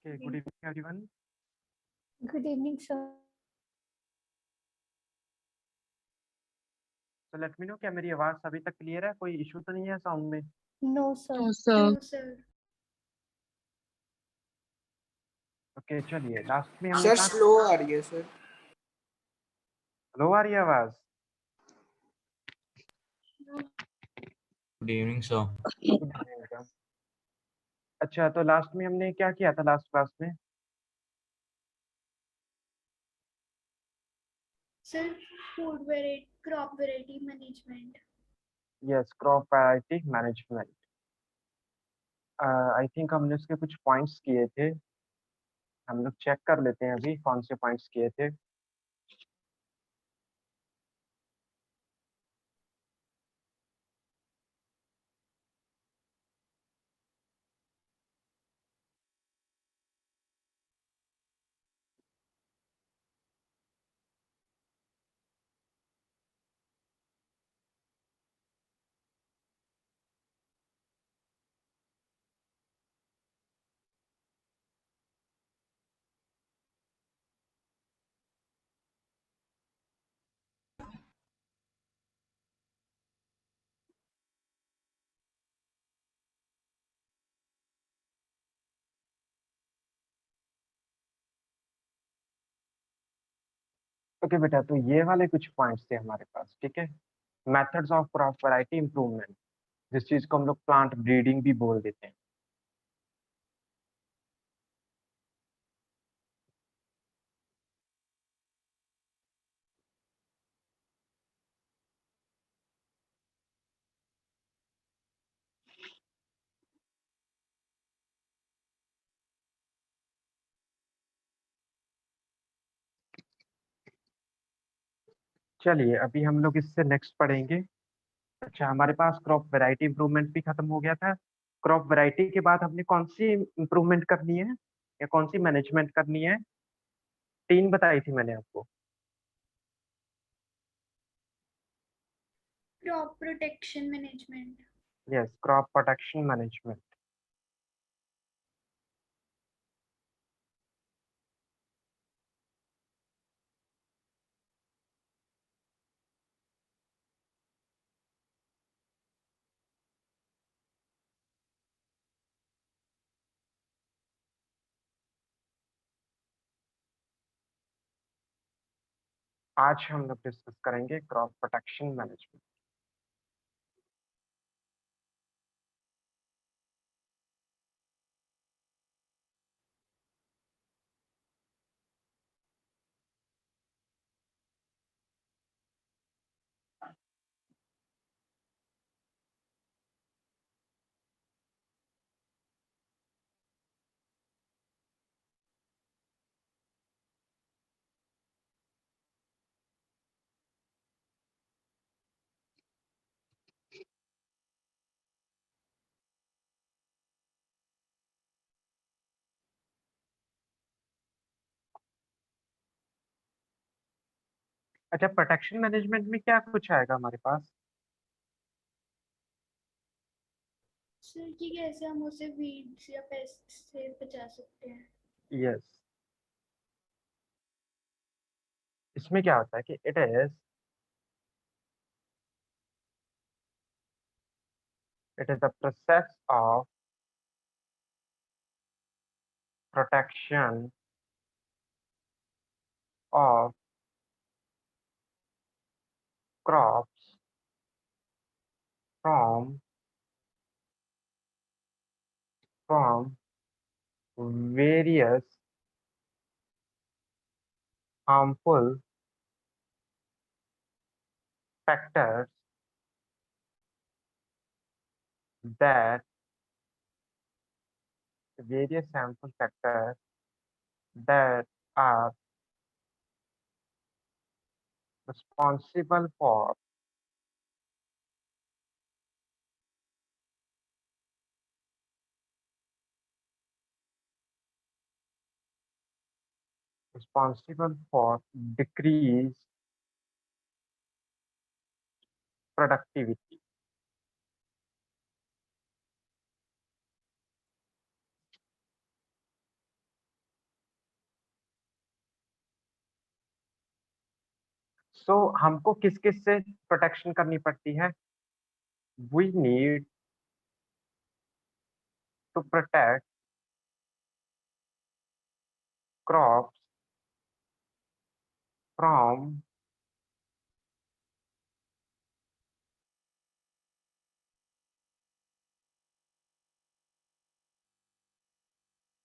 Okay, good evening, everyone. Good evening, sir. So let me know क्या मेरी आवाज अभी तक क्लियर है, कोई इशू तो नहीं है साउंड में? No, sir. No, sir. No, sir. Okay चलिए, लास्ट में हमने सर कहा स्लो आ रही है सर। लो आ रही है आवाज। Good evening sir. Good evening, sir. अच्छा, तो लास्ट में हमने क्या किया था लास्ट क्लास में? Sir, crop variety management. Yes, crop variety management. I think हमने उसके कुछ पॉइंट्स किए थे, हम लोग चेक कर लेते हैं अभी कौन से पॉइंट्स किए थे। ओके बेटा, तो ये वाले कुछ पॉइंट्स थे हमारे पास, ठीक है। Methods of crop variety improvement, जिस चीज को हम लोग प्लांट ब्रीडिंग भी बोल देते हैं। चलिए, अभी हम लोग इससे नेक्स्ट पढ़ेंगे। अच्छा, हमारे पास क्रॉप वैरायटी इंप्रूवमेंट भी खत्म हो गया था। क्रॉप वैरायटी के बाद हमने कौन सी इंप्रूवमेंट करनी है या कौन सी मैनेजमेंट करनी है? तीन बताई थी मैंने आपको। Crop protection management. Yes, crop protection management. आज हम लोग डिस्कस करेंगे क्रॉप प्रोटेक्शन मैनेजमेंट। अच्छा, प्रोटेक्शन मैनेजमेंट में क्या कुछ आएगा हमारे पास? Sir, कि कैसे हम उसे weeds या pests से बचा सकते हैं? यस, इसमें क्या होता है कि it is the process of protection of crops from from various harmful factors that various harmful factors that are responsible for decrease productivity. So हमको किस किस से प्रोटेक्शन करनी पड़ती है? We need to protect crops from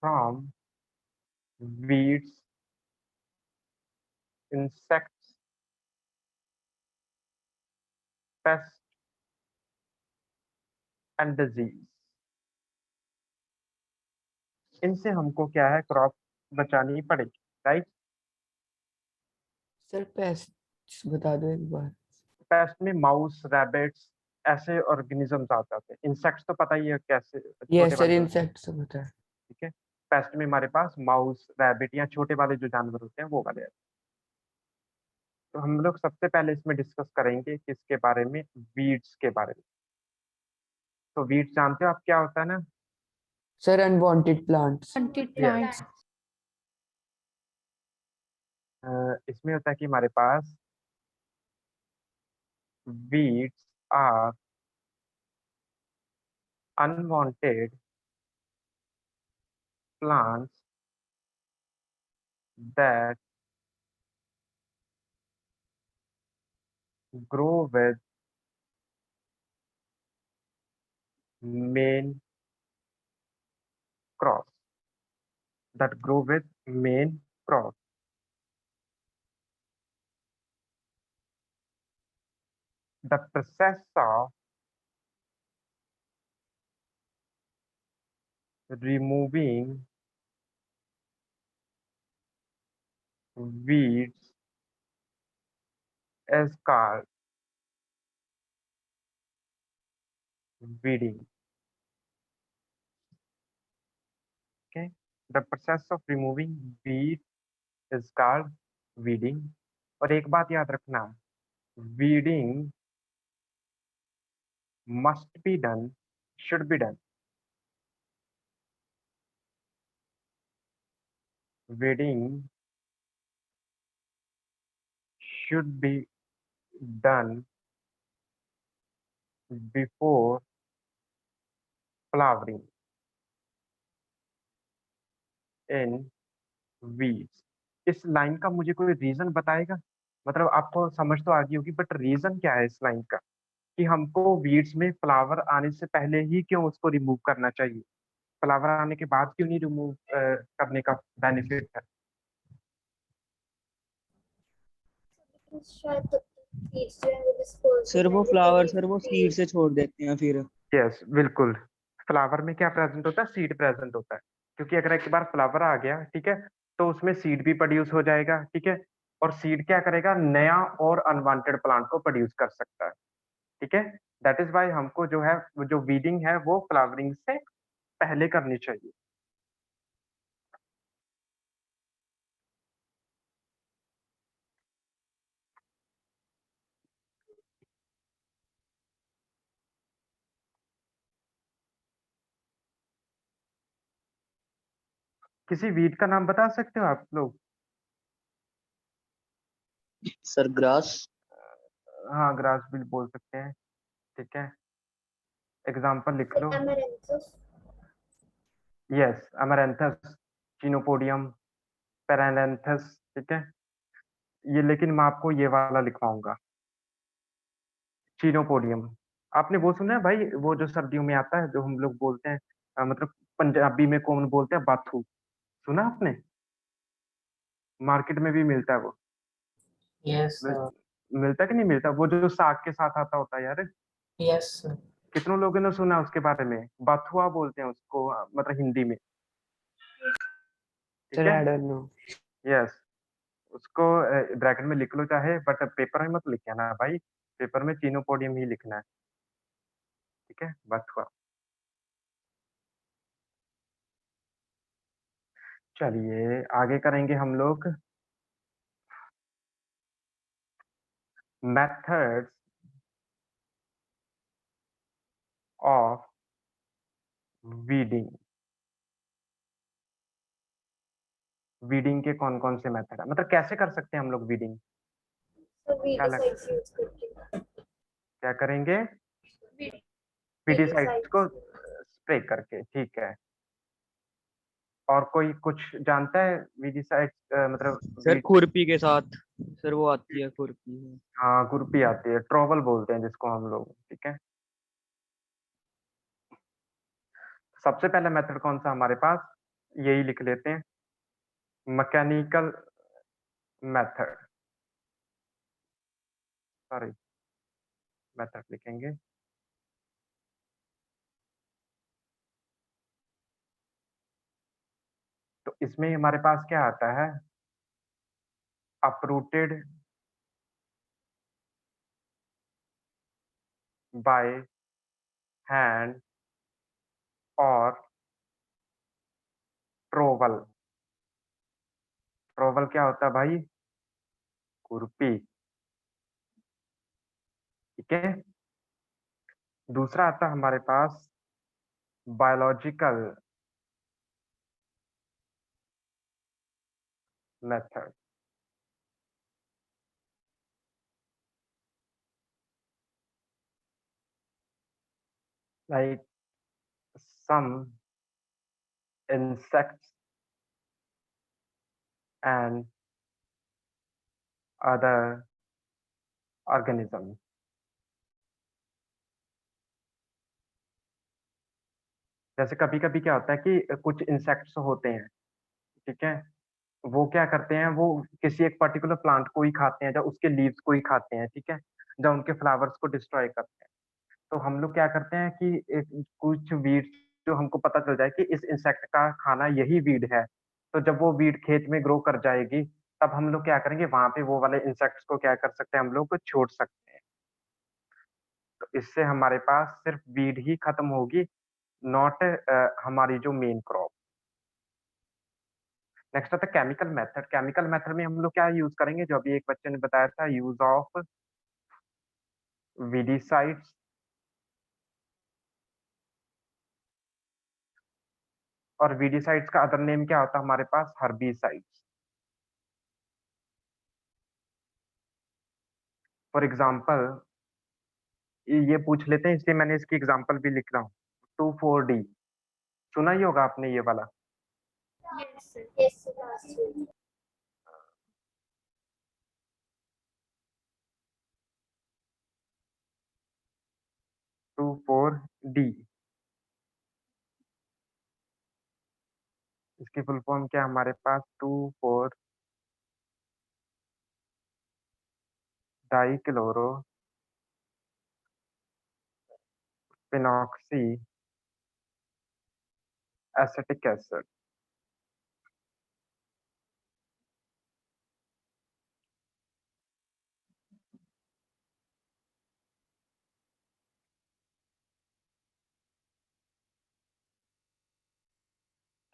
from weeds, insects, pests and disease. इनसे हमको क्या है, क्रॉप बचानी पड़ेगी, राइट? सर पेस्ट बता दो एक बार। पेस्ट में माउस, रैबिट्स ऐसे ऑर्गेनिजम्स आ जाते हैं। इंसेक्ट्स तो पता ही है कैसे, ये छोटे सर वाले, इंसेक्ट्स बता। ठीक है। पेस्ट में हमारे पास माउस, रैबिट या छोटे वाले जो जानवर होते हैं वो वाले हैं। तो हम लोग सबसे पहले इसमें डिस्कस करेंगे किसके बारे में, वीड्स के बारे में। तो वीड्स जानते हो आप क्या होता है ना? Sir unwanted plants. Wanted Yes. plants. इसमें होता है कि हमारे पास weeds are unwanted plants that grow with main crops. That grow with main crops. The process of removing weeds is called weeding. Okay, the process of removing weeds is called weeding. और एक बात याद रखना, weeding must be done, should be done. Weeding should be done before flowering in weeds. इस line का मुझे कोई reason बताएगा? मतलब आपको समझ तो आ गई होगी, बट रीजन क्या है इस लाइन का कि हमको वीड्स में फ्लावर आने से पहले ही क्यों उसको रिमूव करना चाहिए? फ्लावर आने के बाद क्यों नहीं रिमूव करने का बेनिफिट है? शायद तब तक seeds जो हैं वो disperse सर हो वो जाएंगे, फ्लावर तभी सर वो पेड़- सीड से छोड़ देते हैं फिर। यस, बिल्कुल। फ्लावर में क्या प्रेजेंट होता है? सीड प्रेजेंट होता है, क्योंकि अगर एक बार फ्लावर आ गया, ठीक है, तो उसमें सीड भी प्रोड्यूस हो जाएगा, ठीक है। और सीड क्या करेगा? नया और अनवांटेड प्लांट को प्रोड्यूस कर सकता है, ठीक है। दैट इज वाई हमको जो है, जो वीडिंग है वो फ्लावरिंग से पहले करनी चाहिए। किसी वीड का नाम बता सकते हो आप लोग? Sir grass. हाँ, ग्रास भी बोल सकते हैं, ठीक है। एग्जाम्पल लिख लो। Amaranthus, यस, अमरैंथस, चिनोपोडियम, पैरालैंथस, ठीक है। ये लेकिन मैं आपको ये वाला लिखवाऊंगा, चिनोपोडियम। आपने वो सुना है भाई, वो जो सर्दियों में आता है, जो हम लोग बोलते हैं, मतलब पंजाबी में कौन बोलते हैं, बाथू? सुना आपने? मार्केट में भी मिलता है वो। यस मिल, मिलता है कि नहीं मिलता? वो जो साग के साथ आता होता है यार। यस कितनों लोगों ने सुना उसके बारे में? बाथुआ बोलते हैं उसको, मतलब हिंदी में, ठीक सर है। I don't know. यस, उसको ब्रैकेट में लिख लो चाहे, बट पेपर में मत लिखना ना भाई, पेपर में चिनोपोडियम ही लिखना है, ठीक है। बाथुआ। चलिए आगे करेंगे हम लोग methods of weeding। वीडिंग के कौन कौन से मेथड है, मतलब कैसे कर सकते हैं हम लोग वीडिंग? क्या वीडिसाइड्स यूज करके क्या करेंगे? वीड- पीडीसाइड्स को स्प्रे करके, ठीक है। और कोई कुछ जानता है वीडीसाइड्स मतलब सर खुरपी के साथ, सर वो आती है खुरपी। हाँ, खुरपी आती है, ट्रॉवल बोलते हैं जिसको हम लोग, ठीक है। सबसे पहला मेथड कौन सा हमारे पास, यही लिख लेते हैं, मैकेनिकल मेथड, सॉरी मेथड लिखेंगे। तो इसमें हमारे पास क्या आता है, uprooted by hand और ट्रोवल। ट्रोवल क्या होता है भाई? खुरपी, ठीक है। दूसरा आता है हमारे पास biological method. Like some insects and other organisms। जैसे कभी-कभी क्या होता है कि कुछ इंसेक्ट्स होते हैं, ठीक है? वो क्या करते हैं, वो किसी एक पर्टिकुलर प्लांट को ही खाते हैं, या उसके लीव्स को ही खाते हैं, ठीक है? या उनके फ्लावर्स को डिस्ट्रॉय करते हैं। तो हम लोग क्या करते हैं कि एक कुछ वीड्स जो हमको पता चल जाए कि इस इंसेक्ट का खाना यही वीड है, तो जब वो वीड खेत में ग्रो कर जाएगी, तब हम लोग क्या करेंगे, वहाँ पे वो वाले इंसेक्ट्स को क्या कर सकते हैं, हम लोग छोड़ सकते हैं। तो इससे हमारे पास सिर्फ वीड ही खत्म होगी, नॉट हमारी जो मेन क्रॉप। नेक्स्ट आता है केमिकल मेथड। केमिकल मेथड में हम लोग क्या यूज करेंगे, जो अभी एक बच्चे ने बताया था, यूज ऑफ वीडीसाइड्स और वीडीसाइड्स का अदर नेम क्या होता है हमारे पास, हर्बिसाइड्स। फॉर एग्जाम्पल ये पूछ लेते हैं, इसलिए मैंने इसकी एग्जाम्पल भी लिख रहा हूँ। 2,4-D सुना ही होगा आपने ये वाला। Yes, sir. Yes sir 2,4-D इसकी फुल फॉर्म क्या है हमारे पास, 2,4 डाइक्लोरो फिनॉक्सी एसिटिक एसिड।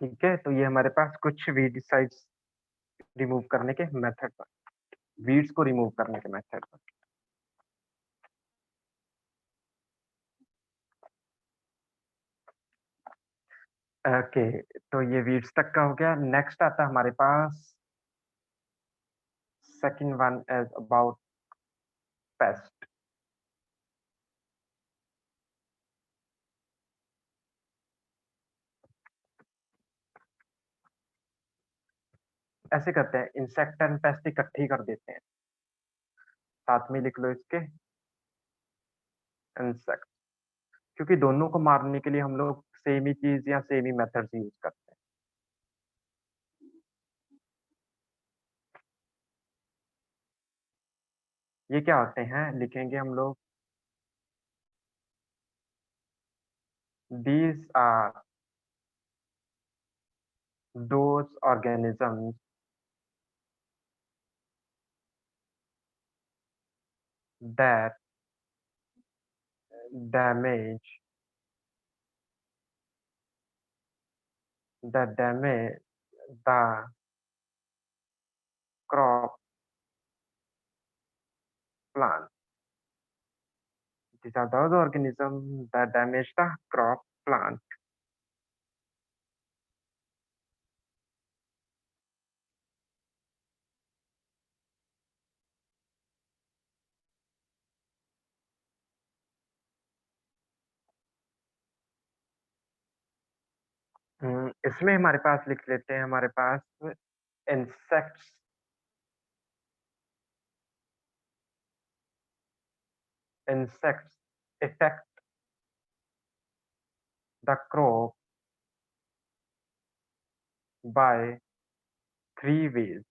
ठीक है, तो ये हमारे पास कुछ वीडीसाइड्स रिमूव करने के मेथड पर, वीड्स को रिमूव करने के मेथड पर। ओके, तो ये वीड्स तक का हो गया। नेक्स्ट आता है हमारे पास second one is about pest. ऐसे करते हैं, इंसेक्ट एंड पेस्ट इकट्ठे ही कर देते हैं, साथ में लिख लो इसके इंसेक्ट, क्योंकि दोनों को मारने के लिए हम लोग सेम ही चीज या सेम ही मेथड्स यूज करते हैं। ये क्या होते हैं, लिखेंगे हम लोग, these are those organisms that damage the crop plant। These are those organisms that damage the crop plant। इसमें हमारे पास लिख लेते हैं हमारे पास insects insects affect the crop by 3 ways.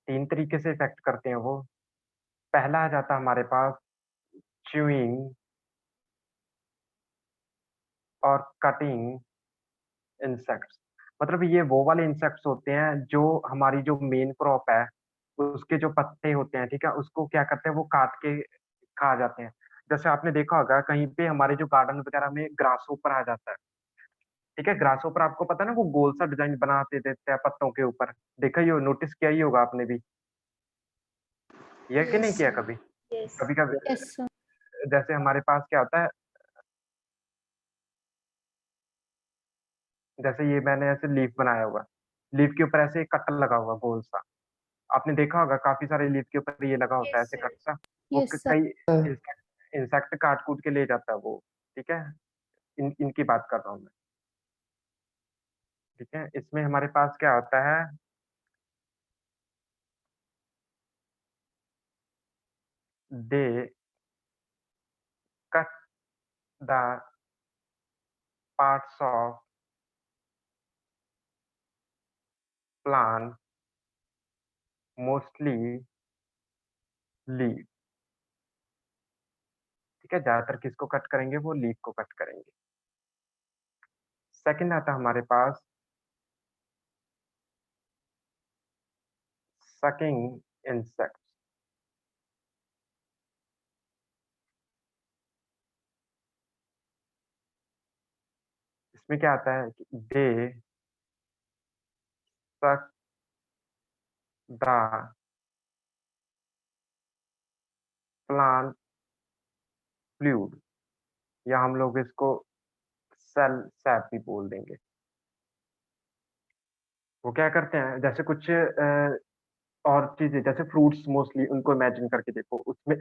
3 तरीके से इफेक्ट करते हैं वो। पहला आ जाता है हमारे पास च्यूइंग और कटिंग इंसेक्ट्स। मतलब ये वो वाले इंसेक्ट्स होते हैं जो हमारी जो मेन क्रॉप है उसके जो पत्ते होते हैं, ठीक है, उसको क्या करते हैं वो काट के खा जाते हैं। जैसे आपने देखा होगा कहीं पे हमारे जो गार्डन वगैरह में ग्रास ऊपर आ जाता है, ठीक है, ग्रास ऊपर आपको पता है ना वो गोल सा डिजाइन बनाते देते हैं पत्तों के ऊपर। देखा ही हो, नोटिस किया ही होगा आपने भी, ये कि नहीं Yes, किया sir. कभी? Yes. कभी कभी यस सर। जैसे हमारे पास क्या होता है, जैसे ये मैंने ऐसे लीफ बनाया हुआ, लीफ के ऊपर ऐसे कट लगा हुआ गोल सा, आपने देखा होगा काफी सारे लीफ के ऊपर ये लगा होता है Yes, ऐसे sir. कट सा। वो यस सर। कई इंसेक्ट काट कूट के ले जाता है वो, ठीक है। इनकी बात कर रहा हूँ मैं, ठीक है। इसमें हमारे पास क्या होता है, they cut the parts of plant mostly leaf, ठीक है, ज्यादातर किसको कट करेंगे, वो लीफ को कट करेंगे। सेकंड आता है हमारे पास सकिंग इंसेक्ट। इसमें क्या आता है कि दे सक द प्लांट फ्लूइड, या हम लोग इसको सेल सैप भी बोल देंगे। वो क्या करते हैं, जैसे कुछ और चीजें जैसे फ्रूट्स मोस्टली उनको इमेजिन करके देखो, उसमें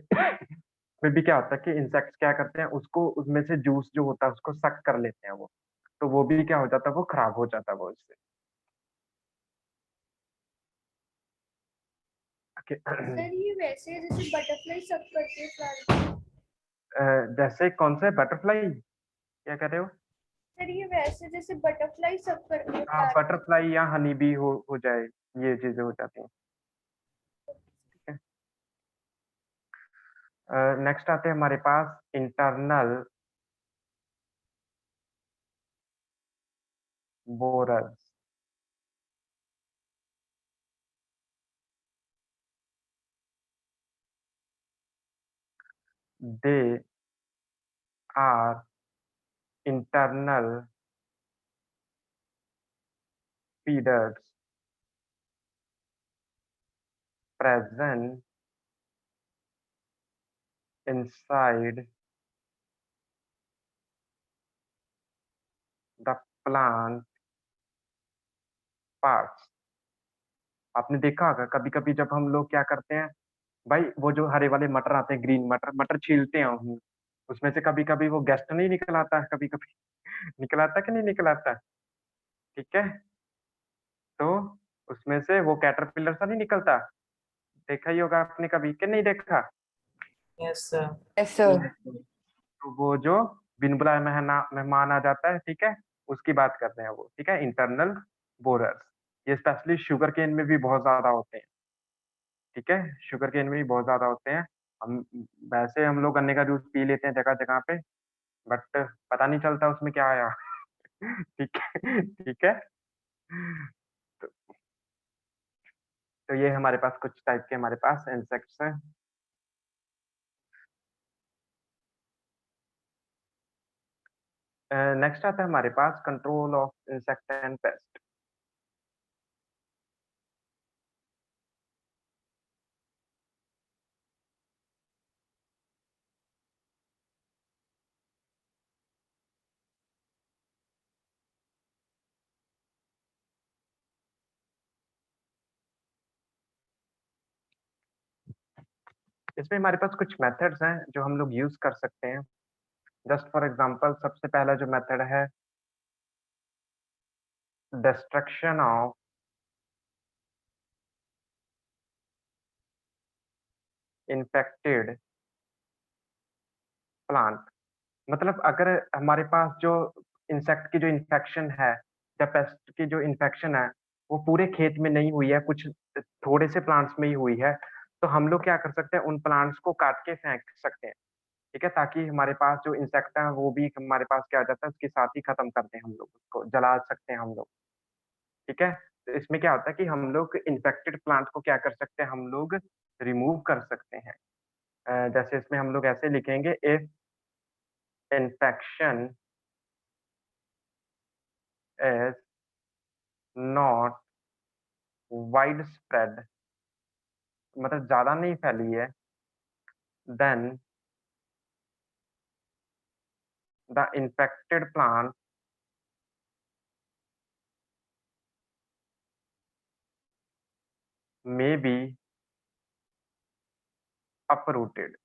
में भी क्या होता है कि इंसेक्ट्स क्या करते हैं, उसको उसमें से जूस जो होता है उसको सक कर लेते हैं वो, तो वो भी क्या हो जाता है, वो खराब हो जाता है वो इससे। सर ये वैसे है जैसे बटरफ्लाई सब करते हैं फ्लावर। जैसे कौन सा बटरफ्लाई, क्या कह रहे हो? सर ये वैसे जैसे बटरफ्लाई सब करते हैं हाँ, फ्लावर। बटरफ्लाई या हनी बी हो जाए, ये चीजें हो जाती हैं, ठीक है। नेक्स्ट आते हैं हमारे पास internal borers. They are internal feeders present inside the plant parts। आपने देखा होगा कभी-कभी जब हम लोग क्या करते हैं, भाई वो जो हरे वाले मटर आते हैं, ग्रीन मटर, मटर छीलते हैं हम, उसमें से कभी-कभी वो गेस्ट नहीं निकल आता है, कभी-कभी निकल आता है कि नहीं निकल आता है, ठीक है? तो उसमें से वो कैटरपिलर सा नहीं निकलता, देखा ही होगा आपने कभी कि नहीं देखा? Yes, sir. Yes sir. तो वो जो बिन बुलाए मेहमान आ जाता है, ठीक है? उसकी बात कर रहे हैं वो, ठीक है? इंटरनल बोरर्स, ये स्पेशली शुगर केन में भी बहुत ज़्यादा होते हैं, ठीक है? शुगर केन में भी बहुत ज़्यादा होते हैं। हम वैसे हम लोग गन्ने का जूस पी लेते हैं जगह-जगह पे, बट पता नहीं चलता उसमें क्या आया। ठीक है, ठीक है? तो तो ये हमारे पास कुछ टाइप के हमारे पास इंसेक्ट्स हैं। नेक्स्ट आता है हमारे पास control of insect and pest. इसमें हमारे पास कुछ मेथड्स हैं जो हम लोग यूज़ कर सकते हैं। जस्ट फॉर एग्जांपल सबसे पहला जो मेथड है डिस्ट्रक्शन ऑफ इन्फेक्टेड प्लांट। मतलब अगर हमारे पास जो इंसेक्ट की जो इन्फेक्शन है या पेस्ट की जो इन्फेक्शन है वो पूरे खेत में नहीं हुई है, कुछ थोड़े से प्लांट्स में ही हुई है, तो हम लोग क्या कर सकते हैं, उन प्लांट्स को काट के फेंक सकते हैं, ठीक है, ताकि हमारे पास जो इंसेक्ट है वो भी हमारे पास क्या आ जाता है, उसके साथ ही खत्म करते हैं, हम लोग उसको जला सकते हैं हम लोग, ठीक है। तो इसमें क्या होता है कि हम लोग इन्फेक्टेड प्लांट को क्या कर सकते हैं, हम लोग रिमूव कर सकते हैं। जैसे इसमें हम लोग ऐसे लिखेंगे, if infection is not widespread, मतलब ज्यादा नहीं फैली है, then the infected plant may be uprooted,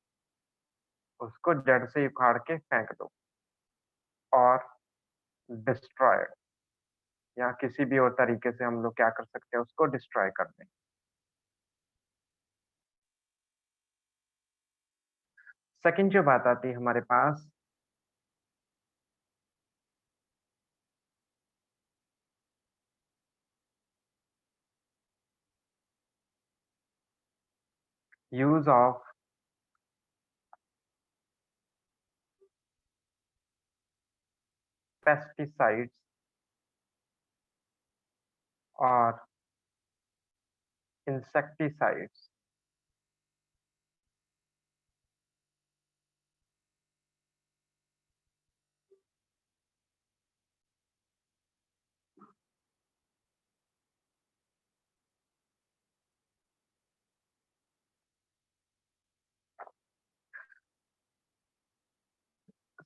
उसको जड़ से उखाड़ के फेंक दो, और डिस्ट्रॉयड, या किसी भी और तरीके से हम लोग क्या कर सकते हैं, उसको डिस्ट्रॉय कर दें। सेकंड जो बात आती है हमारे पास, यूज ऑफ पेस्टिसाइड्स और इंसेक्टिसाइड्स।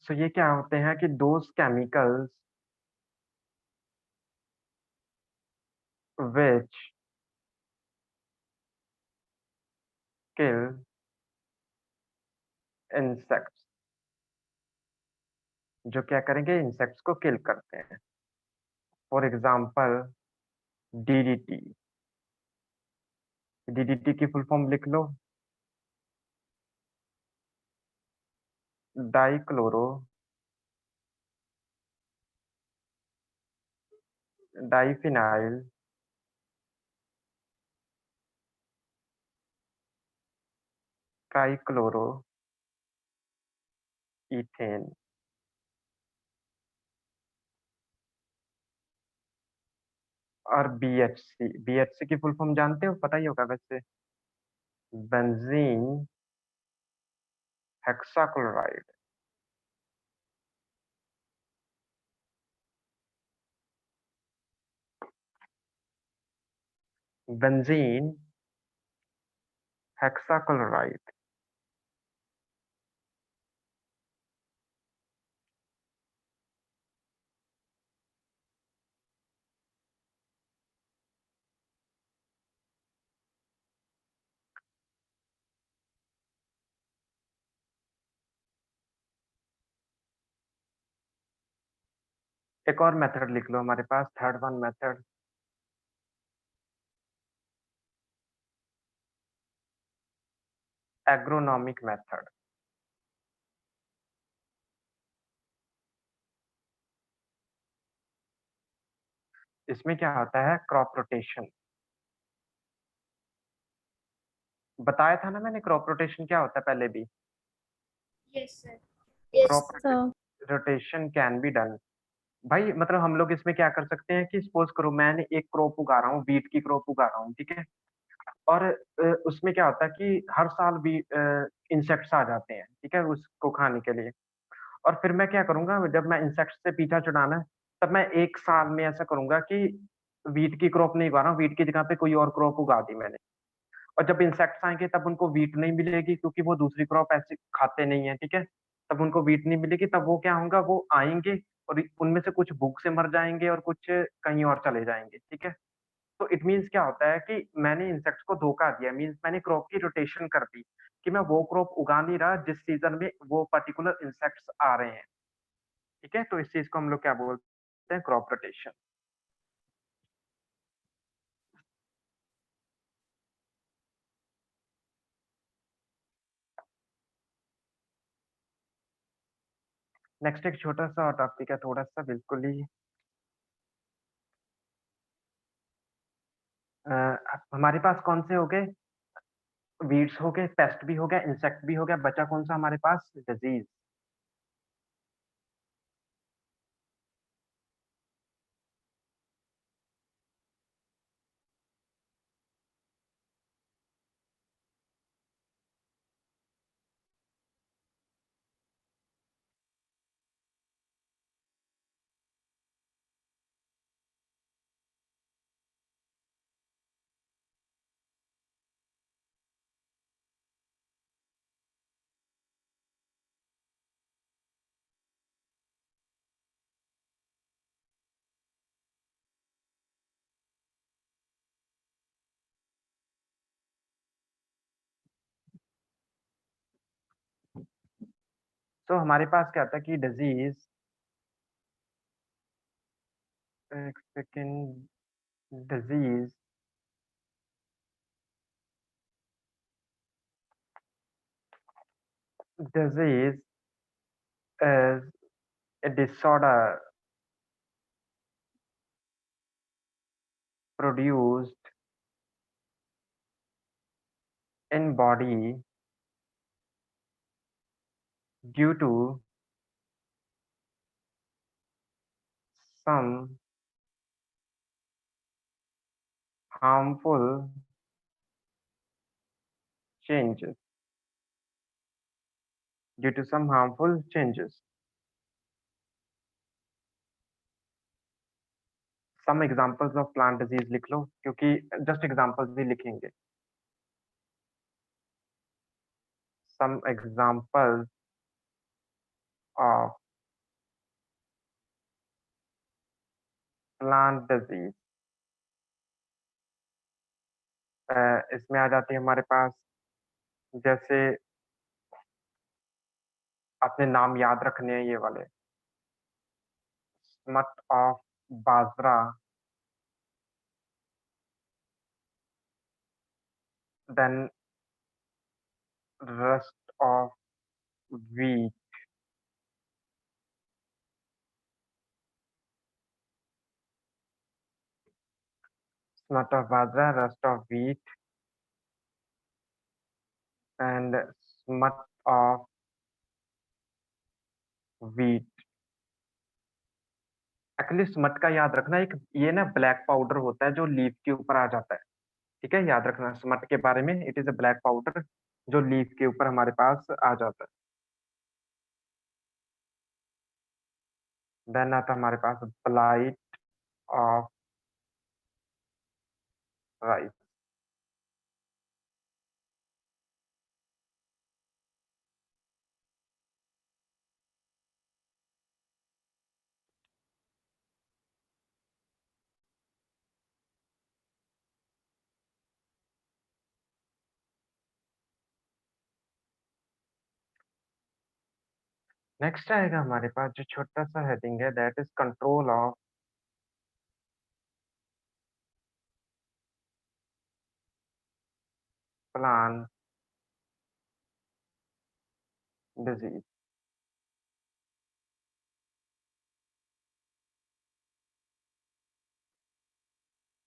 सो ये क्या होते हैं कि those chemicals which kill insects, जो क्या करेंगे, इंसेक्ट्स को किल करते हैं। फॉर एग्जाम्पल डीडीटी, डीडीटी की फुल फॉर्म लिख लो, डाइक्लोरो डाइफिनाइल ट्राइक्लोरो इथेन। और बीएचसी, बीएचसी की फुल फॉर्म जानते हो, पता ही होगा वैसे, बेंजीन हेक्साक्लोराइड। Benzene hexachloride. एक और मेथड लिख लो हमारे पास, third one method, agronomic method. इसमें क्या होता है, क्रॉप रोटेशन। बताया था ना मैंने, क्रॉप रोटेशन क्या होता है पहले भी। Yes sir. Yes, crop sir. Rotation can be done. भाई मतलब हम लोग इसमें क्या कर सकते हैं कि सपोज करो मैंने एक क्रॉप उगा रहा हूँ, बीट की क्रॉप उगा रहा हूँ, ठीक है, और उसमें क्या होता है कि हर साल भी इंसेक्ट्स आ जाते हैं, ठीक है, उसको खाने के लिए। और फिर मैं क्या करूंगा, जब मैं इंसेक्ट्स से पीछा छुड़ाना है, तब मैं एक साल में ऐसा करूंगा कि वीट की क्रॉप नहीं उगा रहा हूँ, वीट की जगह पे कोई और क्रॉप उगा दी मैंने। और जब इंसेक्ट्स आएंगे तब उनको वीट नहीं मिलेगी, क्योंकि वो दूसरी क्रॉप ऐसे खाते नहीं है, ठीक है, तब उनको वीट नहीं मिलेगी, तब वो क्या होगा, वो आएंगे और उनमें से कुछ भूख से मर जाएंगे और कुछ कहीं और चले जाएंगे, ठीक है। तो इट मीन्स क्या होता है कि मैंने इंसेक्ट्स को धोखा दिया, मीन्स मैंने क्रॉप की रोटेशन कर दी कि मैं वो क्रॉप उगा नहीं रहा जिस सीजन में वो पर्टिकुलर इंसेक्ट्स आ रहे हैं। ठीक है, तो इस चीज को हम लोग क्या बोलते हैं, क्रॉप रोटेशन। नेक्स्ट एक छोटा सा टॉपिक है, थोड़ा सा बिल्कुल ही हमारे पास कौन से हो गए, वीड्स हो गए, पेस्ट भी हो गया, इंसेक्ट भी हो गया, बचा कौन सा हमारे पास, डिजीज। तो हमारे पास क्या था कि डिजीज, एक second, disease disease is a disorder produced in body due to some harmful changes, due to some harmful changes. Some examples of plant disease लिख लो, क्योंकि just examples ही लिखेंगे। Some examples of plant disease, इसमें आ जाती है हमारे पास, जैसे अपने नाम याद रखने हैं ये वाले, smut of bajra, then rust of wheat, smut of bajra, rust of wheat, and smut of wheat. Actually smut का याद रखना, एक ये ना ब्लैक पाउडर होता है जो लीफ के ऊपर आ जाता है। ठीक है, याद रखना स्मट के बारे में, it is a black powder जो लीफ के ऊपर हमारे पास आ जाता है। देन आता है हमारे पास ब्लाइट ऑफ राइस। नेक्स्ट आएगा हमारे पास जो छोटा सा हेडिंग है, that is control of plant disease.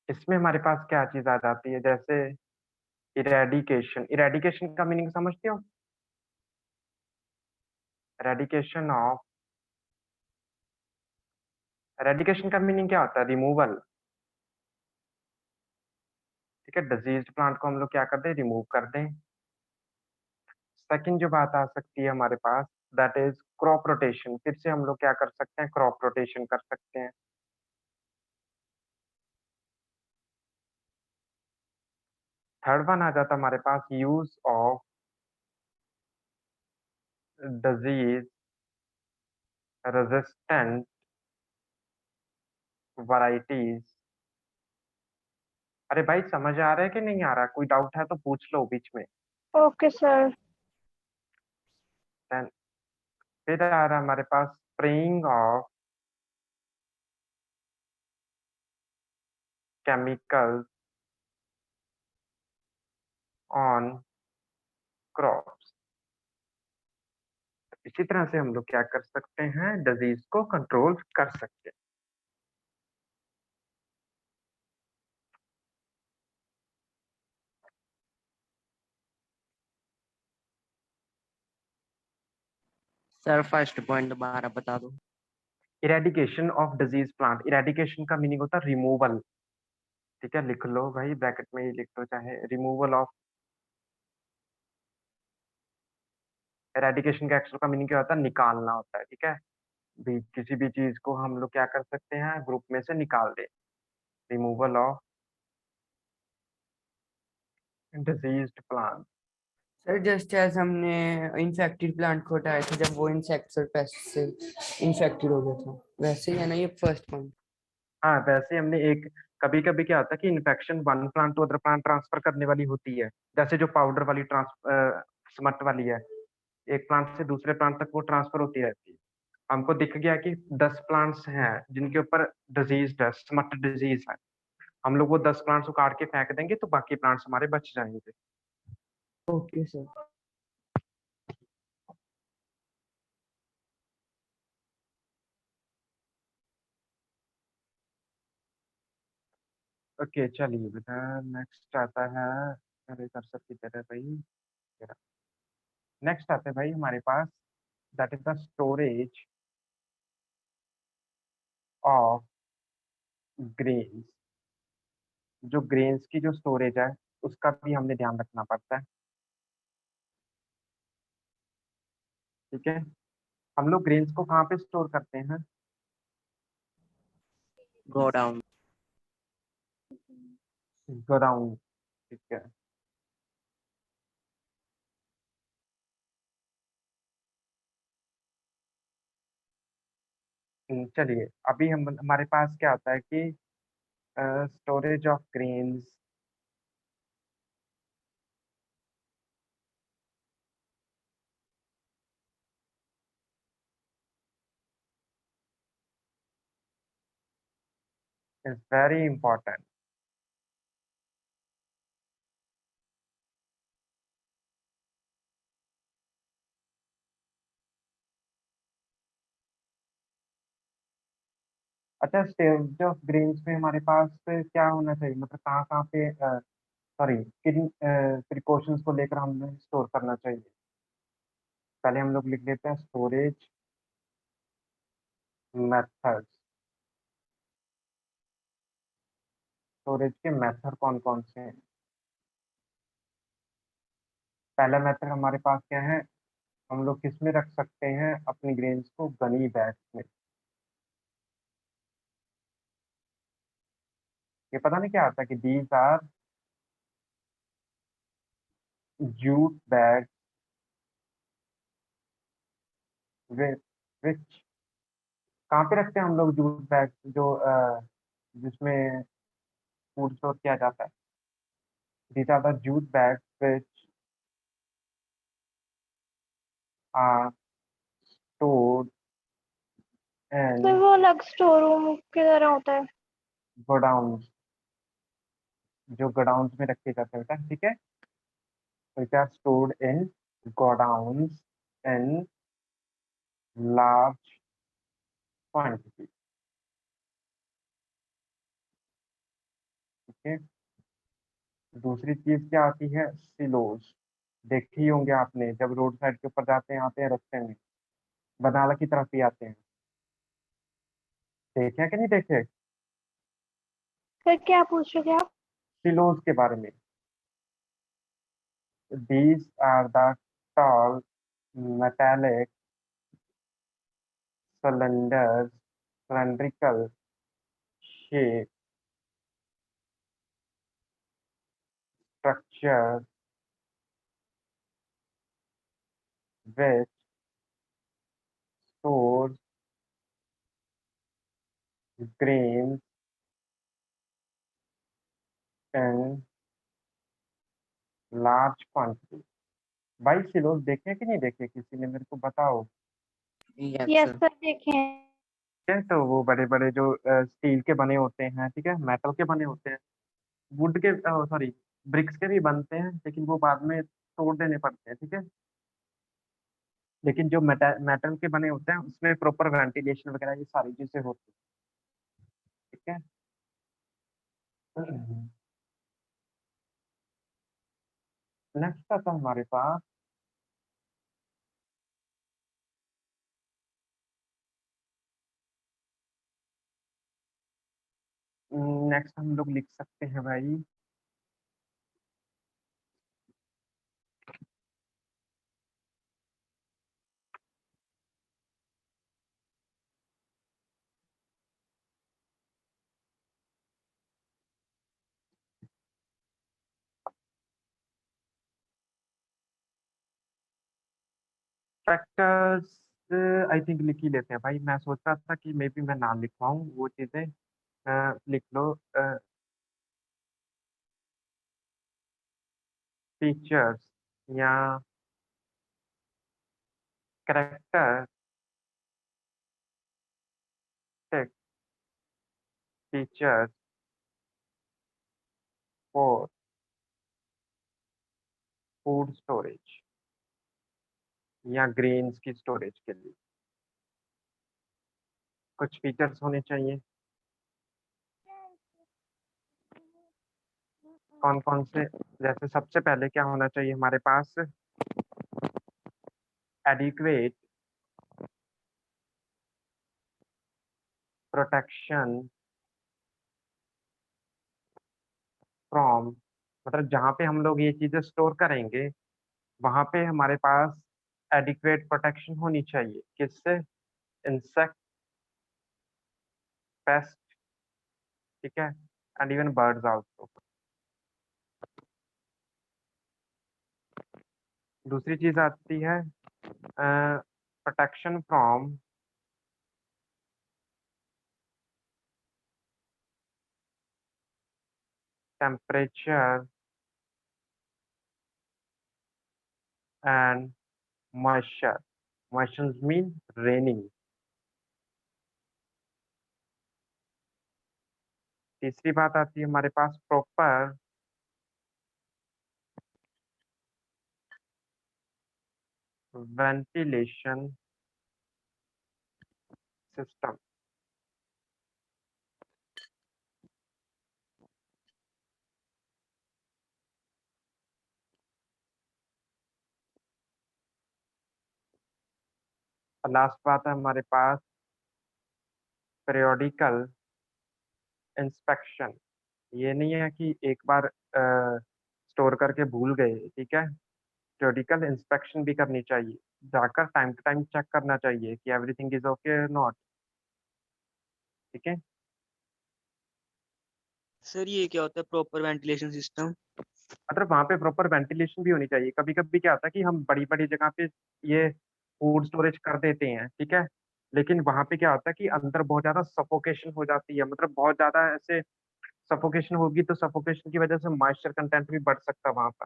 इसमें हमारे पास क्या चीज आ जाती है, जैसे इरेडिकेशन। इरेडिकेशन का मीनिंग समझते हो, इरेडिकेशन ऑफ, इरेडिकेशन का मीनिंग क्या होता है, रिमूवल। ठीक है, डिजीज्ड प्लांट को हम लोग क्या कर दें, रिमूव कर दें। सेकंड जो बात आ सकती है हमारे पास, दैट इज क्रॉप रोटेशन। फिर से हम लोग क्या कर सकते हैं, क्रॉप रोटेशन कर सकते हैं। थर्ड वन आ जाता है हमारे पास, use of disease resistant varieties अरे भाई समझ आ रहा है कि नहीं आ रहा? कोई डाउट है तो पूछ लो बीच में। Okay sir. Then फिर आ रहा हमारे पास spraying of chemicals on crops. इसी तरह से हम लोग क्या कर सकते हैं, डिजीज को कंट्रोल कर सकते हैं। सर फर्स्ट पॉइंट दोबारा बता दो। Eradication of disease plant. Eradication का मीनिंग होता है रिमूवल। ठीक है, लिख लो भाई, ब्रैकेट में ही लिख दो, चाहे रिमूवल ऑफ। इरेडिकेशन का एक्चुअल का मीनिंग क्या होता है? निकालना होता है। ठीक है, भी किसी भी चीज को हम लोग क्या कर सकते हैं, ग्रुप में से निकाल दे। Removal of diseased plant. Sir just as हमने इन्फेक्टेड प्लांट को हटाया था जब वो इंसेक्ट्स और पेस्ट से इन्फेक्टेड हो गया था, वैसे ही है ना ये फर्स्ट पॉइंट। हाँ, वैसे हमने एक, कभी कभी क्या होता है कि infection one plant to other plant transfer करने वाली होती है, जैसे जो पाउडर वाली स्मट वाली है, एक प्लांट से दूसरे प्लांट तक वो ट्रांसफर होती रहती है। हमको दिख गया कि 10 प्लांट्स हैं जिनके ऊपर डिजीज है, स्मट डिजीज है। हम लोग वो 10 प्लांट्स को काट के फेंक देंगे तो बाकी प्लांट्स हमारे बच जाएंगे। Okay sir. ओके चलिए बेटा, नेक्स्ट आता है। अरे कर्सर की तरह भाई, नेक्स्ट आता है भाई हमारे पास, that is the storage of grains. जो ग्रेन्स की जो स्टोरेज है उसका भी हमने ध्यान रखना पड़ता है। ठीक है, हम लोग ग्रेन्स को कहाँ पे स्टोर करते हैं? Go down. गोडाउन। ठीक है। चलिए, अभी हम हमारे पास क्या होता है कि storage of grains is very important. अच्छा, स्टोरेज ऑफ ग्रेन्स में हमारे पास क्या होना चाहिए, मतलब कहाँ कहाँ पे, सॉरी, किन प्रिकॉशंस को लेकर हमें स्टोर करना चाहिए? पहले हम लोग लिख लेते हैं स्टोरेज मेथड्स। स्टोरेज के मेथड कौन कौन से हैं? पहला मेथड हमारे पास क्या है, हम लोग किस में रख सकते हैं अपनी ग्रेन्स को? गनी बैग्स में। ये पता नहीं क्या आता है कि these are jute bag which. कहाँ पे रखते हैं हम लोग जूट बैग, जो जिसमें फूड स्टोर किया जाता है? These are the jute bag which are stored sir in वो अलग स्टोर रूम की तरह होता है। गोडाउन। जो गोडाउन में रखे जाते हैं बेटा, ठीक है, which are stored in godowns in large quantity। ठीक है, दूसरी चीज क्या आती है? सिलोज। देखी होंगे आपने, जब रोड साइड के ऊपर जाते हैं, आते हैं रास्ते में, बनाला की तरफ ही आते हैं। देखे हैं कि नहीं देखे? सर क्या पूछ रहे थे आप? सिलोज के बारे में। these are the tall metallic cylinders, cylindrical shape structure which stores grains in large quantity. भाई सिलोज देखे कि नहीं देखे, किसी ने मेरे को बताओ। Yes yes sir. सर देखें। ठीक है, तो वो बड़े बड़े जो स्टील के बने होते हैं, ठीक है, मेटल के बने होते हैं, वुड के, सॉरी, ब्रिक्स के भी बनते हैं, लेकिन वो बाद में तोड़ देने पड़ते हैं, ठीक है। लेकिन जो मेटल के बने होते हैं उसमें प्रॉपर वेंटिलेशन वगैरह ये सारी चीजें होती है, ठीक है। नेक्स्ट आता है हमारे पास नेक्स्ट हम लोग लिख सकते हैं भाई, फैक्टर्स। आई थिंक लिख ही लेते हैं भाई, मैं सोच रहा था कि मे बी मैं ना लिखवाऊं वो चीजें। लिख लो फीचर्स या character features for food storage या ग्रेन्स की स्टोरेज के लिए कुछ फीचर्स होने चाहिए। कौन कौन से? जैसे सबसे पहले क्या होना चाहिए हमारे पास? एडिक्वेट प्रोटेक्शन फ्रॉम, मतलब जहाँ पे हम लोग ये चीजें स्टोर करेंगे वहां पे हमारे पास एडिक्वेट प्रोटेक्शन होनी चाहिए। किससे? इंसेक्ट, पेस्ट, ठीक है, एंड इवन बर्ड्स आल्सो। दूसरी चीज आती है protection from temperature and moisture. Moisture mean raining. तीसरी बात आती है हमारे पास प्रॉपर वेंटिलेशन सिस्टम। और लास्ट बात है हमारे पास periodical इंस्पेक्शन। ये नहीं है कि एक बार स्टोर करके भूल गए, ठीक है, periodical इंस्पेक्शन भी करनी चाहिए, जाकर टाइम टू टाइम चेक करना चाहिए कि एवरीथिंग इज ओके नॉट, ठीक है। सर ये क्या होता है प्रॉपर वेंटिलेशन सिस्टम? मतलब वहाँ पे प्रॉपर वेंटिलेशन भी होनी चाहिए। कभी कभी क्या होता है कि हम बड़ी बड़ी जगह पे ये फूड स्टोरेज कर देते हैं, ठीक है, लेकिन वहाँ पे क्या होता है कि अंदर बहुत ज्यादा सफोकेशन हो जाती है, मतलब बहुत ज्यादा ऐसे सफोकेशन होगी तो सफोकेशन की वजह से मॉइस्चर कंटेंट भी बढ़ सकता है वहाँ पर।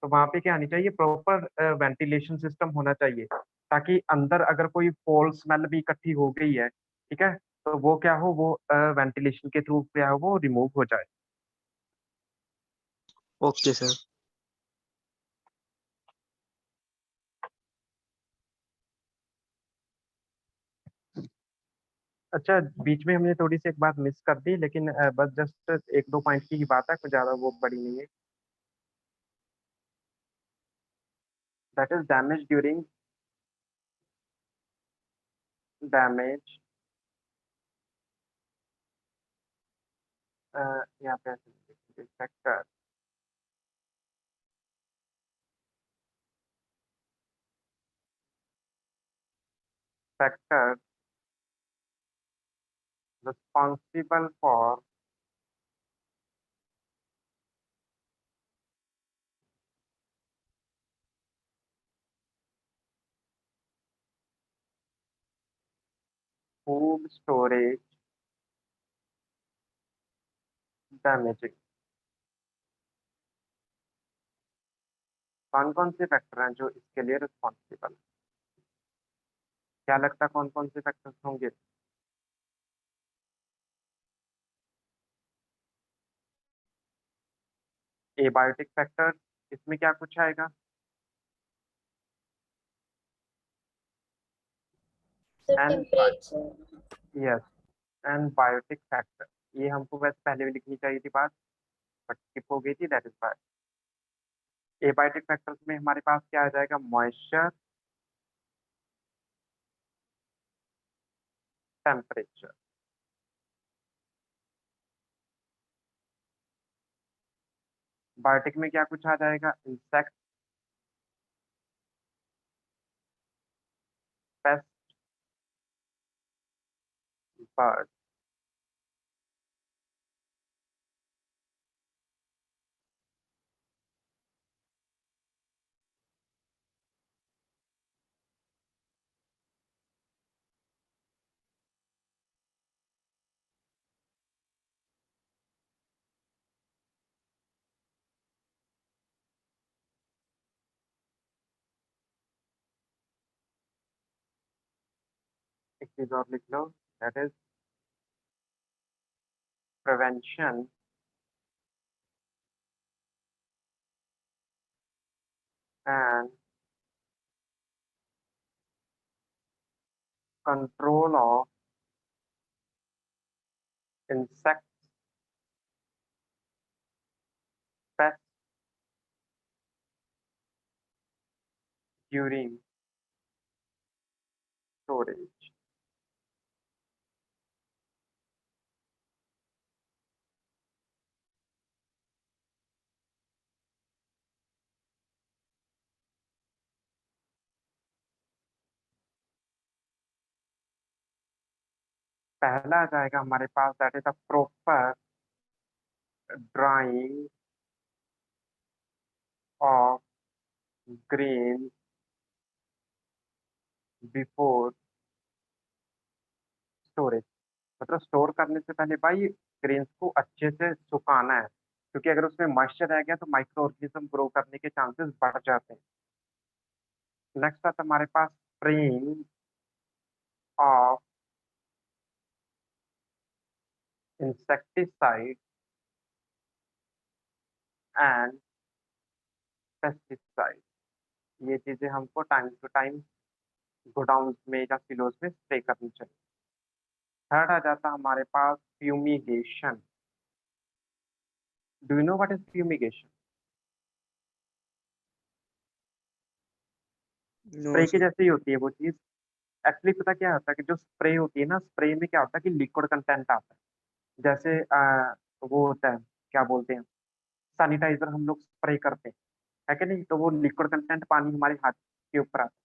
तो वहाँ पे क्या आनी चाहिए? प्रॉपर वेंटिलेशन सिस्टम होना चाहिए, ताकि अंदर अगर कोई फॉल स्मेल भी इकट्ठी हो गई है, ठीक है, तो वो क्या हो, वो वेंटिलेशन के थ्रू क्या हो, वो रिमूव हो जाए। Okay sir. अच्छा, बीच में हमने थोड़ी सी एक बात मिस कर दी, लेकिन बस जस्ट एक दो पॉइंट की ही बात है, कुछ ज्यादा वो बड़ी नहीं है। दैट इज डैमेज यहाँ पे factor factor responsible for food storage damaging। कौन कौन से फैक्टर हैं जो इसके लिए रिस्पॉन्सिबल? क्या लगता है कौन कौन से फैक्टर्स होंगे? एबायोटिक फैक्टर, इसमें क्या कुछ आएगा? Sir and temperature. Yes, and biotic factor, ये हमको वैसे पहले भी लिखनी चाहिए थी बात, बट स्किप हो गई थी, that is why. Abiotic factors में हमारे पास क्या आ जाएगा? Moisture, temperature. बायोटिक में क्या कुछ आ जाएगा? Insect, pest, bird. एक चीज और लिख लो, that is prevention and control of insect pests during storage। पहला आ जाएगा हमारे पास, that is the proper drying of grain before storage. मतलब स्टोर करने से पहले भाई ग्रेन्स को अच्छे से सुखाना है, क्योंकि अगर उसमें मॉइस्चर रह गया तो माइक्रो ऑर्गेनिज्म ग्रो करने के चांसेस बढ़ जाते हैं। नेक्स्ट आता हमारे पास spraying of insecticide and pesticide. ये चीजें हमको टाइम टू टाइम गोडाउन में या सिलोस में स्प्रे करनी चाहिए। थर्ड आ जाता हमारे पास fumigation. Do you know what is fumigation? No spray के सर। जैसे ही होती है वो चीज। एक्चुअली पता क्या होता है कि जो स्प्रे होती है ना, स्प्रे में क्या होता है कि लिक्विड कंटेंट आता है। जैसे वो होता है, क्या बोलते हैं, सैनिटाइजर हम लोग स्प्रे करते हैं, है कि नहीं? तो वो लिक्विड कंटेंट पानी हमारे हाथ के ऊपर आता है।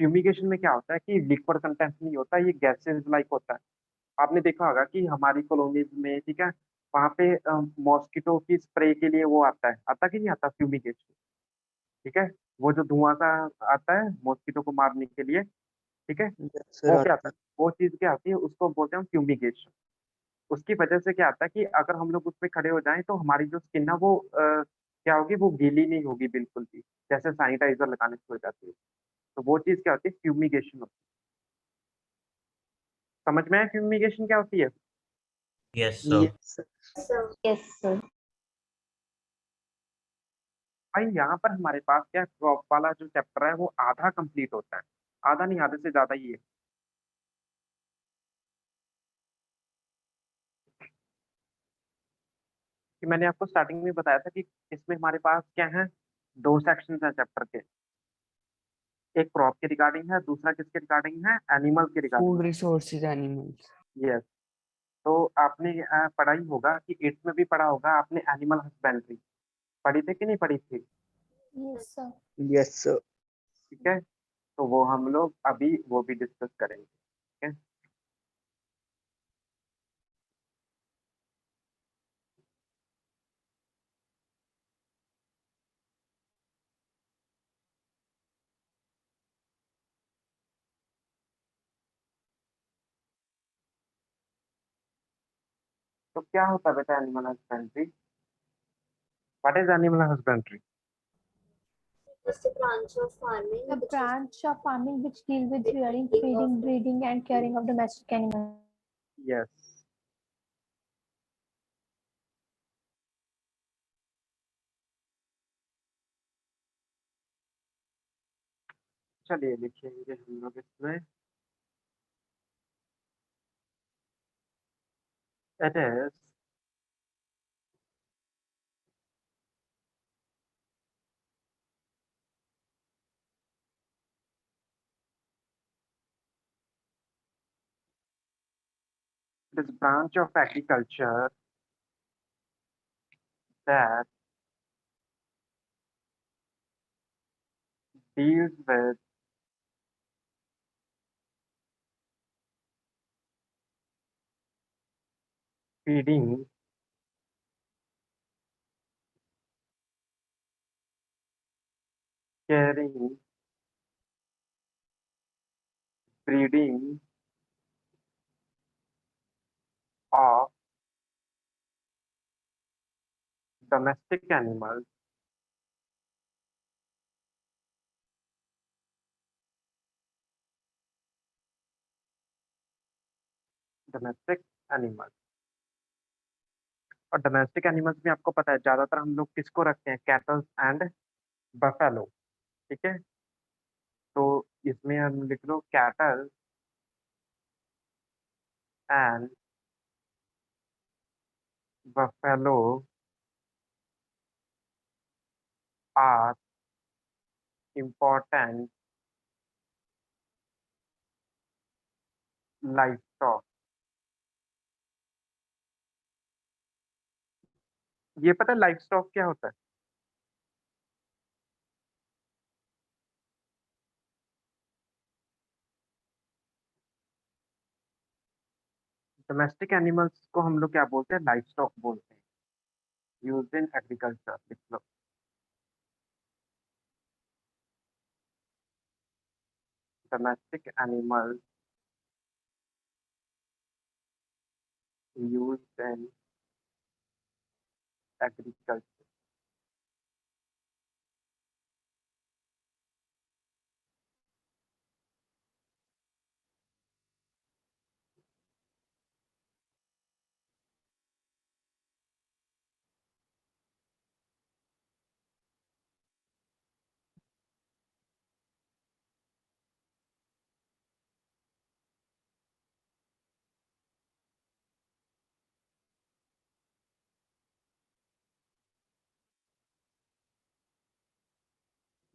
फ्यूमिगेशन में क्या होता है कि लिक्विड कंटेंट नहीं होता, ये गैसेज लाइक होता है। आपने देखा होगा कि हमारी कॉलोनीज में, ठीक है, वहाँ पे मॉस्किटो की स्प्रे के लिए वो आता है, आता कि नहीं आता, फ्यूमिगेशन। ठीक है, वो जो धुआं सा आता है मॉस्किटो को मारने के लिए, ठीक है, यस सर वो क्या आता आता है, वो चीज क्या आती है, उसको बोलते हैं फ्यूमिगेशन। उसकी वजह से क्या आता है कि अगर हम लोग उसमें खड़े हो जाएं तो हमारी जो स्किन ना वो क्या होगी, वो गीली नहीं होगी बिल्कुल भी, जैसे सैनिटाइजर लगाने से हो जाती है। तो वो चीज क्या होती है, फ्यूमिगेशन होती है। समझ में आया फ्यूमिगेशन क्या होती है? Yes, है। sir. Yes sir. Yes sir. भाई यहाँ पर हमारे पास क्या, क्रॉप वाला जो चैप्टर है वो आधा कंप्लीट होता है। आधा नहीं, आधे से ज्यादा ही है। कि मैंने आपको स्टार्टिंग में बताया था कि इसमें हमारे पास क्या है, दो सेक्शन है चैप्टर के। एक क्रॉप के रिगार्डिंग है, दूसरा किसके रिगार्डिंग है, एनिमल के regarding. Food resources animals. Yes. तो आपने पढ़ा ही होगा कि 8th में भी पढ़ा होगा आपने, एनिमल हस्बेंड्री पढ़ी थी कि नहीं पढ़ी थी? Yes sir. Yes sir. ठीक है, तो वो हम लोग अभी वो भी डिस्कस करेंगे। ठीक है, तो क्या होता है बेटा animal husbandry? What is animal husbandry? What's the branch of farming? A branch of farming which deal with rearing, feeding, breeding, and caring of domestic animals. Yes, चलिए लिखेंगे हम लोग इसमें it is this branch of agriculture that deals with feeding, caring, breeding of domestic animals domestic animals और domestic animals में आपको पता है ज्यादातर हम लोग किसको रखते हैं, कैटल एंड बफेलो, ठीक है। तो इसमें हम लिख लो cattle and buffalo are important livestock। ये पता है लाइवस्टॉक क्या होता है? डोमेस्टिक एनिमल्स को हम लोग क्या बोलते हैं, लाइवस्टॉक बोलते हैं। यूज्ड इन एग्रीकल्चर लिख लो। Domestic animals used in agriculture।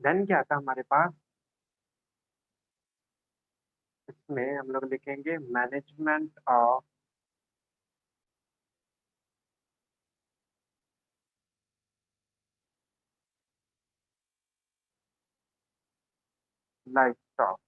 Then क्या था हमारे पास, इसमें हम लोग लिखेंगे management of livestock.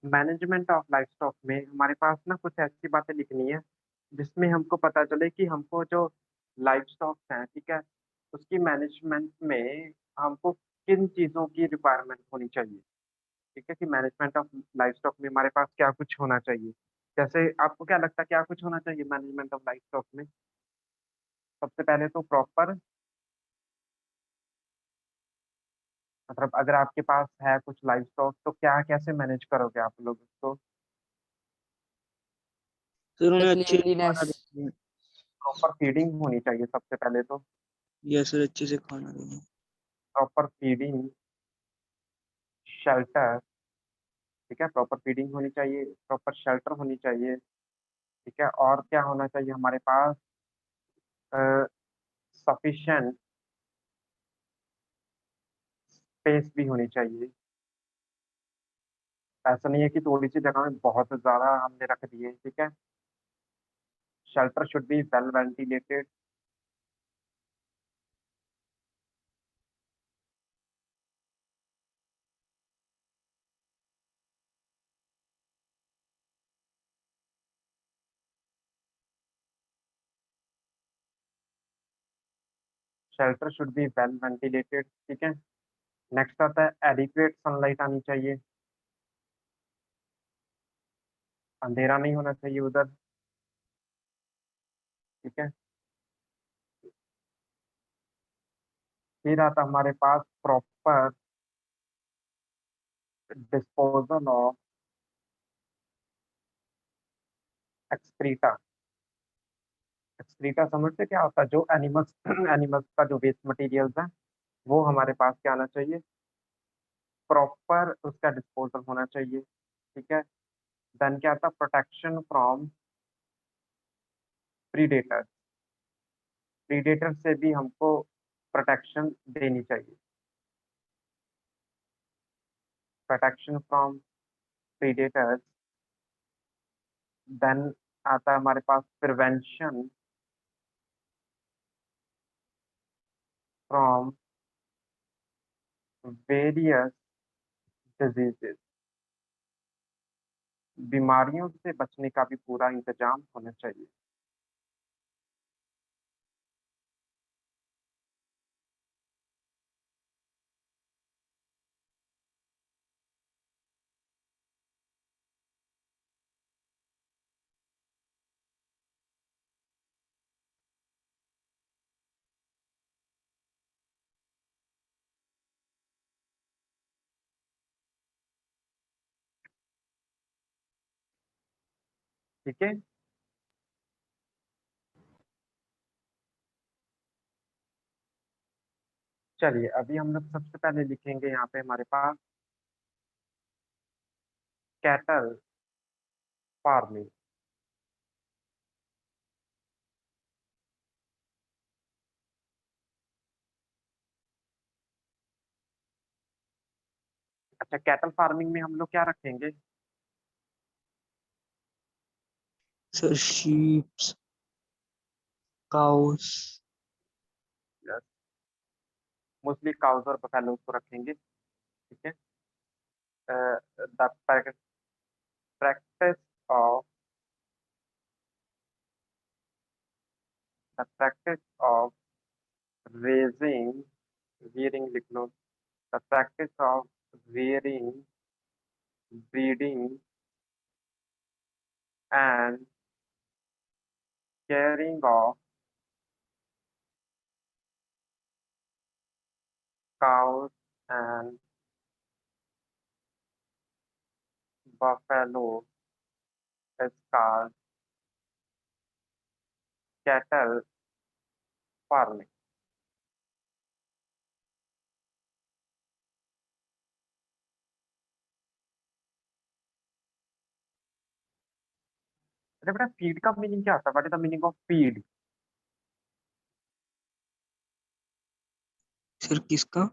Management of livestock में हमारे पास ना कुछ ऐसी बातें लिखनी है जिसमें हमको पता चले कि हमको जो लाइवस्टॉक हैं, ठीक है, उसकी मैनेजमेंट में हमको किन चीज़ों की रिक्वायरमेंट होनी चाहिए। ठीक है, कि मैनेजमेंट ऑफ लाइवस्टॉक में हमारे पास क्या कुछ होना चाहिए। जैसे आपको क्या लगता है क्या कुछ होना चाहिए मैनेजमेंट ऑफ लाइवस्टॉक में? सबसे पहले तो प्रॉपर, मतलब अगर आपके पास है कुछ लाइवस्टॉक तो क्या कैसे मैनेज करोगे आप लोग उसको? सर उन्हें अच्छे से क्लीनलीनेस। खाना देना। प्रॉपर फीडिंग होनी चाहिए सबसे पहले तो। यस सर, अच्छे से खाना देना। प्रॉपर फीडिंग, शेल्टर, ठीक है, प्रॉपर फीडिंग होनी चाहिए, प्रॉपर शेल्टर होनी चाहिए, ठीक है। और क्या होना चाहिए हमारे पास, सफिशिएंट स्पेस भी होनी चाहिए। ऐसा नहीं है कि थोड़ी सी जगह में बहुत ज़्यादा हमने रख दिए, ठीक है। Shelter should be well ventilated. Shelter should be well ventilated, ठीक है। नेक्स्ट आता है एडिक्वेट सनलाइट आनी चाहिए। अंधेरा नहीं होना चाहिए उधर, ठीक है। फिर आता हमारे पास proper disposal of excreta. Excreta समझते क्या होता है? जो एनिमल्स एनिमल्स का जो वेस्ट मटेरियल्स है वो हमारे पास क्या आना चाहिए, प्रॉपर उसका डिस्पोजल होना चाहिए, ठीक है। देन क्या आता, प्रोटेक्शन फ्रॉम प्रीडेटर। प्रीडेटर से भी हमको प्रोटेक्शन देनी चाहिए, प्रोटेक्शन फ्रॉम प्रीडेटर्स। देन आता है हमारे पास प्रिवेंशन फ्रॉम वेरियस डिजीजेस। बीमारियों से बचने का भी पूरा इंतजाम होना चाहिए। ठीक है। चलिए अभी हम लोग सबसे पहले लिखेंगे यहाँ पे हमारे पास कैटल फार्मिंग। अच्छा, कैटल फार्मिंग में हम लोग क्या रखेंगे? Sir sheeps, cows. Mostly cows और बफेलोज को रखेंगे, ठीक है। The practice of the practice of raising rearing लिख लो, the practice of rearing, breeding and caring of cows and buffalo is called cattle farming। अरे बेटा, फीड का मीनिंग क्या होता है? What is the meaning of feed? Sir किसका?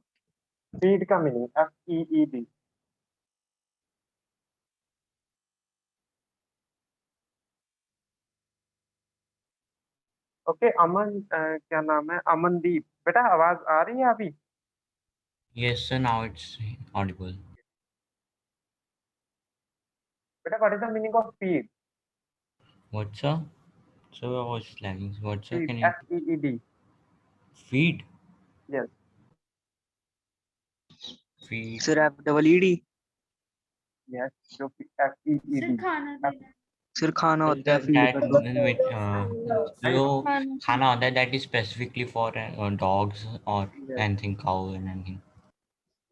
Feed का मीनिंग FEED। ओके अमन, क्या नाम है, अमनदीप। बेटा आवाज आ रही है अभी? Yes, sir. Now it's audible. बेटा what is the meaning of feed? What's up? So I was lagging. What's up? Feed, Can you FEED। feed? Yes Feed. Sir FEED। Yes, जो सर FEED। खाना देना। Sir खाना So होता है that feed का तो। wait, जो खाना खाना होता है that is specifically for dogs or yes, anything, cow and anything.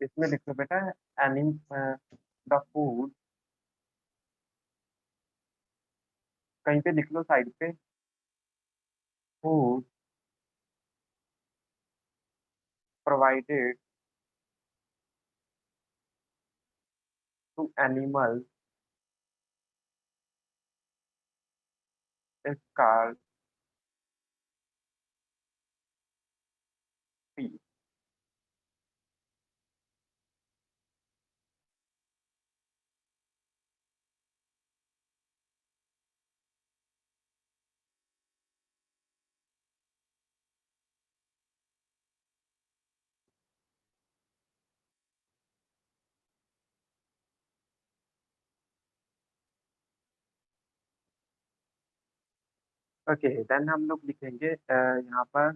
इसमें लिख लो बेटा, एनिम द फूड, कहीं पे लिख लो साइड पे, food provided to animals is called feed. Okay then हम लोग लिखेंगे यहाँ पर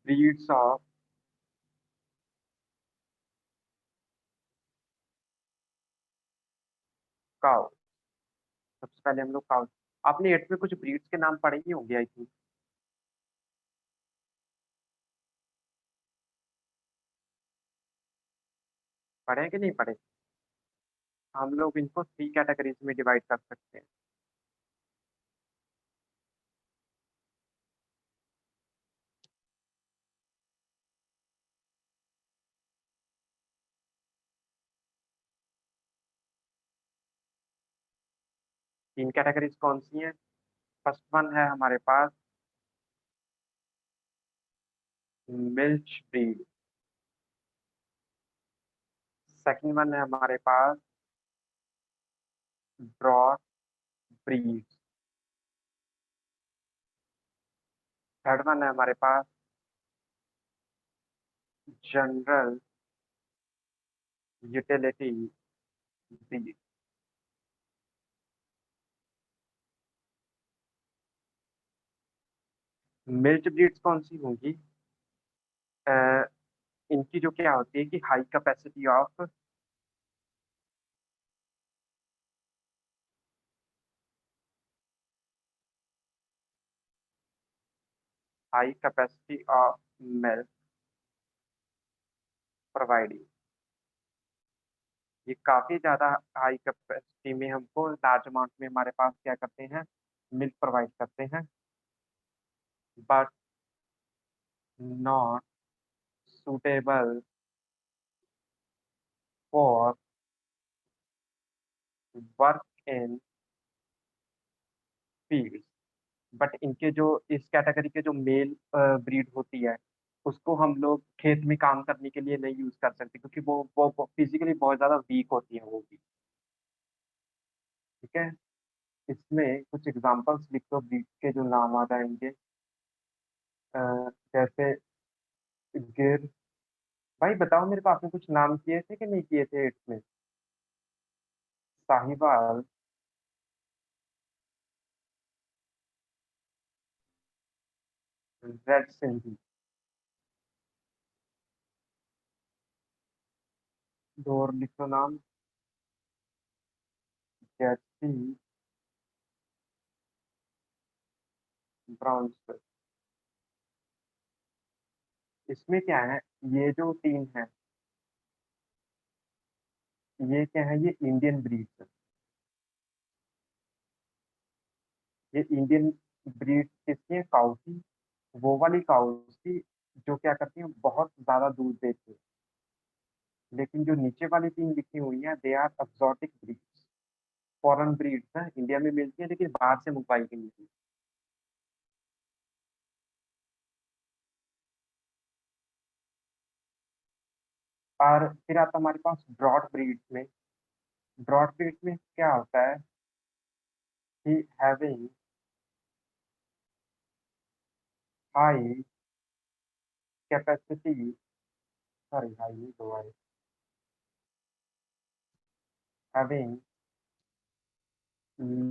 ब्रीड्स ऑफ काउ। सबसे पहले हम लोग काउ। आपने 8th में कुछ ब्रीड्स के नाम पढ़े ही होंगे आई थिंक। पढ़े हैं कि नहीं पढ़े? हम लोग इनको 3 कैटेगरीज में डिवाइड कर सकते हैं। तीन कैटेगरीज कौन सी हैं? फर्स्ट वन है हमारे पास मिल्च ब्रीड। सेकंड वन है हमारे पास ब्रॉड ब्रीड। थर्ड वन है हमारे पास general utility breed. Milch breeds कौन सी होंगी? अ, इनकी जो क्या होती है कि high capacity of milk providing. ये काफी ज्यादा हाई कैपेसिटी में हमको लार्ज अमाउंट में हमारे पास क्या करते हैं, मिल्क प्रोवाइड करते हैं, but not suitable for work in fields। But इनके जो इस कैटेगरी के जो मेल ब्रीड होती है उसको हम लोग खेत में काम करने के लिए नहीं यूज कर सकते, क्योंकि वो फिजिकली बहुत ज्यादा वीक होती है वो भी। ठीक है, इसमें कुछ एग्जांपल्स लिख दो ब्रीड के जो नाम आ जाएंगे। अ, जैसे गिर। भाई बताओ मेरे को, आपने कुछ नाम किए थे कि नहीं किए थे इसमें? साहिवाल, रेड सिंधी। दो और लिख दो नाम। Jersey, brown. इसमें क्या है, ये जो तीन है ये क्या है, ये इंडियन ब्रीड है। ये इंडियन ब्रीड किसकी है? काऊ की। वो वाली काऊ की जो क्या करती है, बहुत ज्यादा दूध देती है। लेकिन जो नीचे वाली तीन लिखी हुई है they are exotic breeds. Foreign breeds हैं, इंडिया में मिलती है लेकिन बाहर से मंगवाई गई है। और फिर आता हमारे पास ब्रॉड ब्रीड्स में। ब्रॉड ब्रीड्स में क्या होता है कि having high capacity, sorry high नहीं दो, having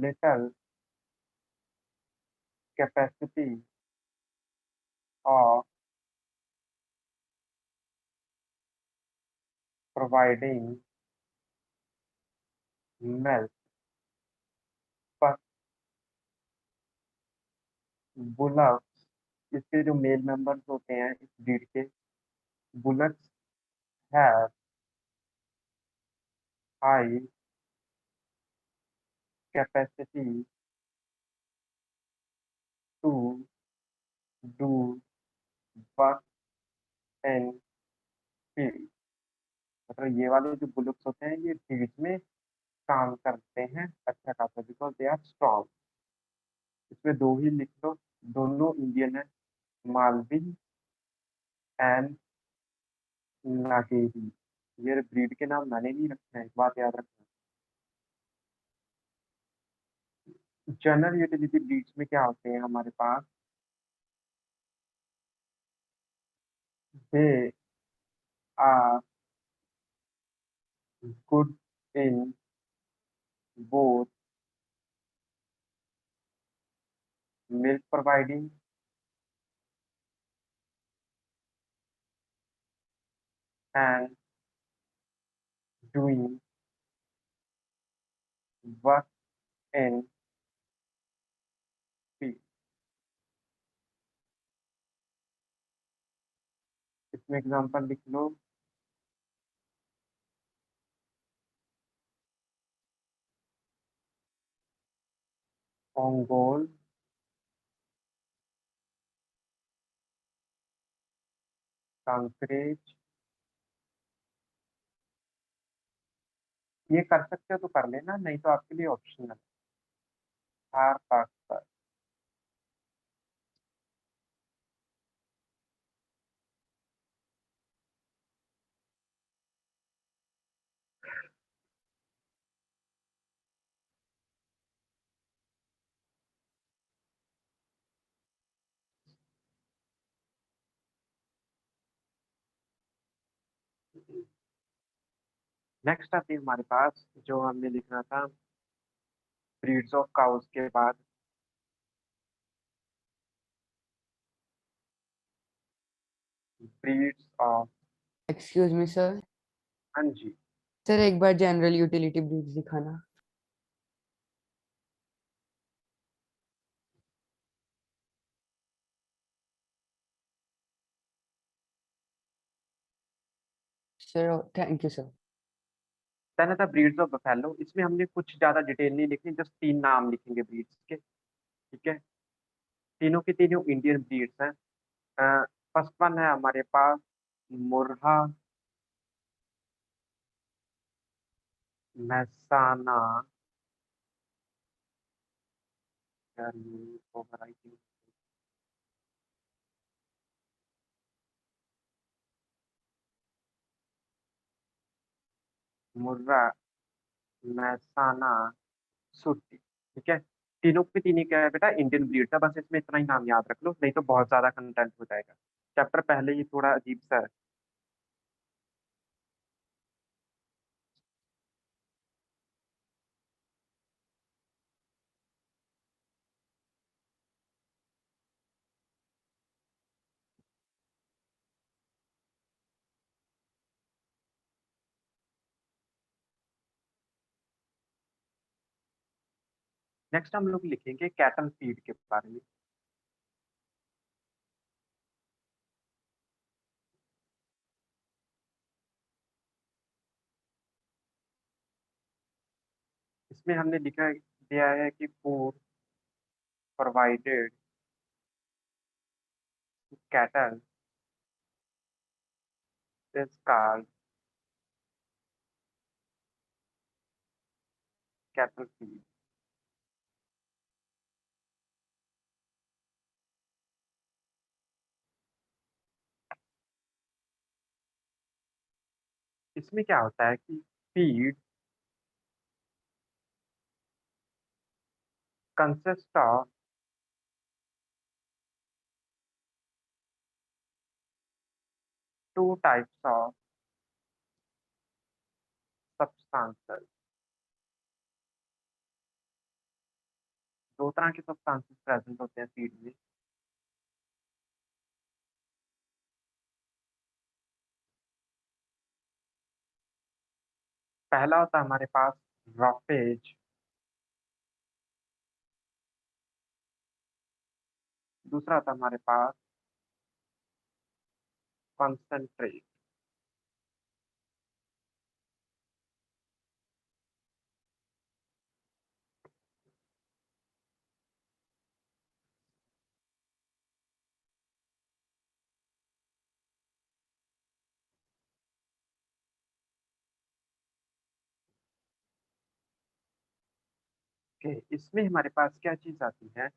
little capacity of providing milk, but bullocks, इसके जो मेल मेंबर्स होते हैं इस ब्रीड के, bullocks have high capacity to do work in field। मतलब ये वाले जो बुलक्स होते हैं ये फील्ड में काम करते हैं अच्छा खासा, बिकॉज दे आर स्ट्रॉन्ग। इसमें दो ही लिख लो, दोनों इंडियन है, मालवी एंड नागेरी। ये ब्रीड के नाम मैंने नहीं रखे हैं, एक बात याद रखना। जनरल यूटिलिटी ब्रीड्स में क्या होते हैं हमारे पास, they are good in both milk providing and doing work in field. इसमें एग्जांपल लिख लो। ओंगोल, कांकरेज। ये कर सकते हो तो कर लेना, नहीं तो आपके लिए ऑप्शनल। थार पार्कर। नेक्स्ट आती है हमारे पास, जो हमने लिखना था ब्रीड्स ऑफ काउस के बाद, breeds of. Excuse me sir. हाँ जी। सर एक बार जनरल यूटिलिटी ब्रीड्स दिखाना। Sir thank you sir. Then था ब्रीड्स ऑफ बफेलो। इसमें हमने कुछ ज्यादा डिटेल नहीं लिखनी, जस्ट 3 नाम लिखेंगे ब्रीड्स के। ठीक है, तीनों के तीनों इंडियन ब्रीड्स हैं। फर्स्ट वन है हमारे पास मुर्हा महसाना। यार ये तो वैरायटी। मुर्रा महसाना सुट्टी। ठीक है, तीनों के तीनों क्या है बेटा, इंडियन ब्रीड था। बस इसमें इतना ही नाम याद रख लो, नहीं तो बहुत ज्यादा कंटेंट हो जाएगा। चैप्टर पहले ही थोड़ा अजीब सा है। नेक्स्ट हम लोग लिखेंगे कैटल फीड के बारे में। इसमें हमने लिखा दिया है कि food provided cattle is called cattle feed। इसमें क्या होता है कि feed consist of two types of substances. दो तरह के सब्सटेंसेस प्रेजेंट होते हैं फीड में। पहला होता है हमारे पास रॉफेज, दूसरा होता है हमारे पास कॉन्सेंट्रेट। के इसमें हमारे पास क्या चीज आती है,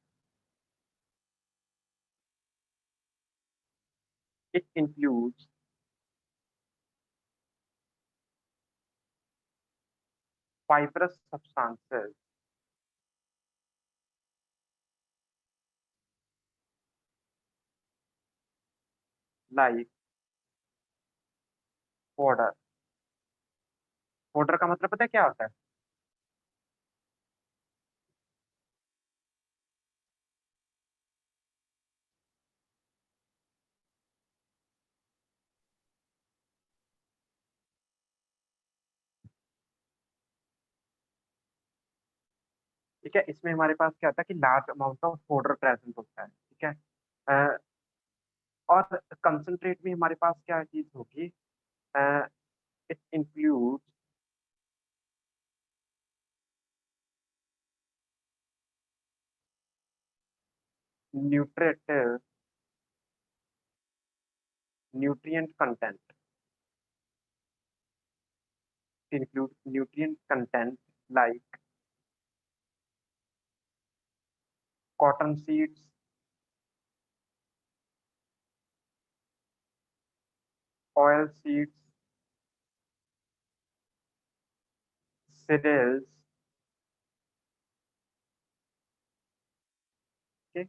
it includes fibrous substances like fodder। Fodder का मतलब पता है क्या होता है? ठीक है, इसमें हमारे पास क्या होता है कि large amount of fodder present होता है। ठीक है, अ, और कंसंट्रेट में हमारे पास क्या चीज होगी, it include nutritive nutrient content, include nutrient content like cotton seeds, oil seeds, cereals। okay?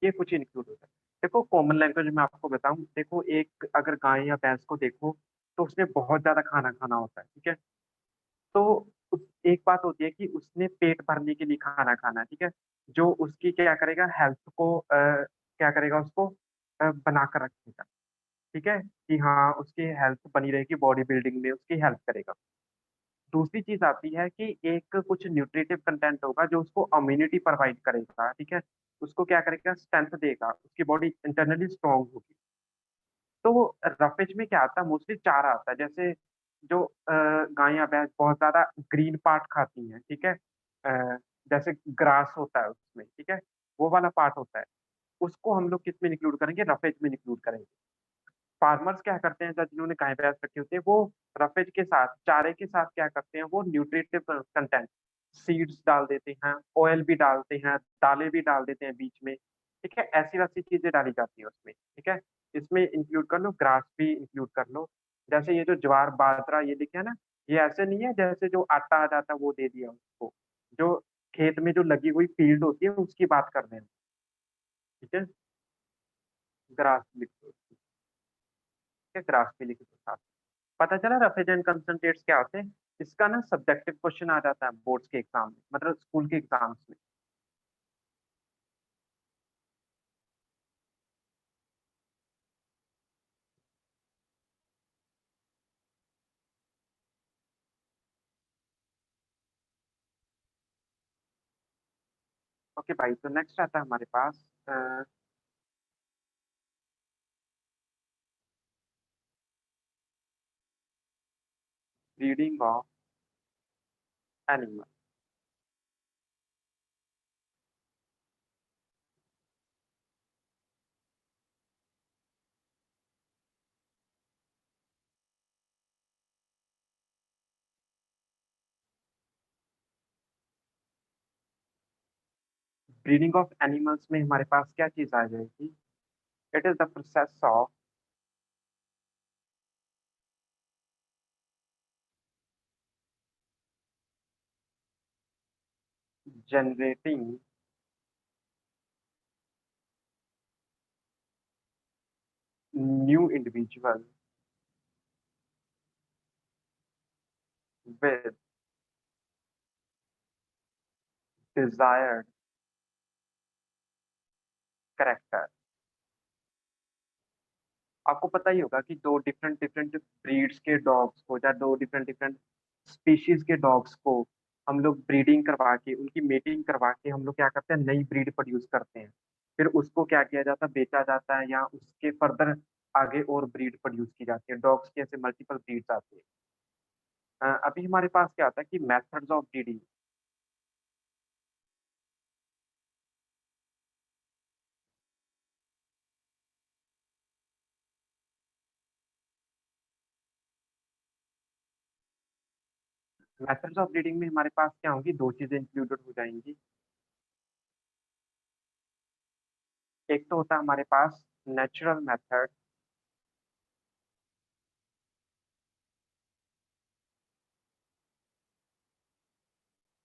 ये कुछ इंक्लूड होता है। देखो कॉमन लैंग्वेज में आपको बताऊं, देखो एक अगर गाय या भैंस को देखो तो उसने बहुत ज्यादा खाना खाना होता है। ठीक है, तो एक बात होती है कि उसने पेट भरने के लिए खाना खाना है। ठीक है, जो उसकी क्या करेगा, हेल्थ को क्या करेगा, उसको बना कर रखेगा। ठीक है, कि हाँ उसकी हेल्थ बनी रहेगी, बॉडी बिल्डिंग में उसकी हेल्प करेगा। दूसरी चीज आती है कि एक कुछ न्यूट्रिटिव कंटेंट होगा जो उसको इम्यूनिटी प्रोवाइड करेगा। ठीक है, उसको क्या करेगा, स्ट्रेंथ देगा, उसकी बॉडी इंटरनली स्ट्रांग होगी। तो रफेज में क्या आता है, मोस्टली चारा आता है। जैसे जो गाय या भैंस बहुत ज्यादा ग्रीन पार्ट खाती हैं। ठीक है, जैसे ग्रास होता है उसमें। ठीक है, वो वाला पार्ट होता है, उसको हम लोग किस में इंक्लूड करेंगे, रफेज में इंक्लूड करेंगे। फार्मर्स क्या करते हैं, जब जिन्होंने गाय भैंस रखी होती है, वो रफेज के साथ, चारे के साथ क्या करते हैं, वो न्यूट्रिटिव कंटेंट, सीड्स डाल देते हैं, ऑयल भी डालते हैं, दालें भी डाल देते हैं बीच में। ठीक है, ऐसी वैसी चीजें डाली जाती है उसमें। ठीक है, इसमें इंक्लूड कर लो, ग्रास भी इंक्लूड कर लो। जैसे ये जो ज्वार बाजरा ये लिखे है ना, ये ऐसे नहीं है जैसे जो आटा आ जाता है वो दे दिया उसको। जो खेत में जो लगी हुई फील्ड होती है उसकी बात कर रहे हैं। ठीक है, ग्रास लिख दो, ठीक है, ग्रास भी लिख दो। पता चला रफेज एंड कंसंट्रेट्स क्या होते हैं। इसका ना सब्जेक्टिव क्वेश्चन आ जाता है बोर्ड्स के एग्जाम में, मतलब स्कूल के एग्जाम्स में। ओके भाई, तो नेक्स्ट आता है हमारे पास breeding of animal. Breeding of animals में हमारे पास क्या चीज आ जाएगी, it is the process of generating new individual with desired character. आपको पता ही होगा कि दो डिफरेंट डिफरेंट ब्रीड्स के डॉग्स को, या दो डिफरेंट डिफरेंट स्पीशीज के डॉग्स को हम लोग ब्रीडिंग करवा के, उनकी मेटिंग करवा के हम लोग क्या करते हैं, नई ब्रीड प्रोड्यूस करते हैं। फिर उसको क्या किया जाता है, बेचा जाता है, या उसके फर्दर आगे और ब्रीड प्रोड्यूस की जाती है। डॉग्स की ऐसे मल्टीपल ब्रीड्स आती है। अभी हमारे पास क्या आता है कि methods of breeding. Methods of breeding में हमारे पास क्या होंगी, दो चीजें इंक्लूडेड हो जाएंगी। एक तो होता है हमारे पास नेचुरल मेथड,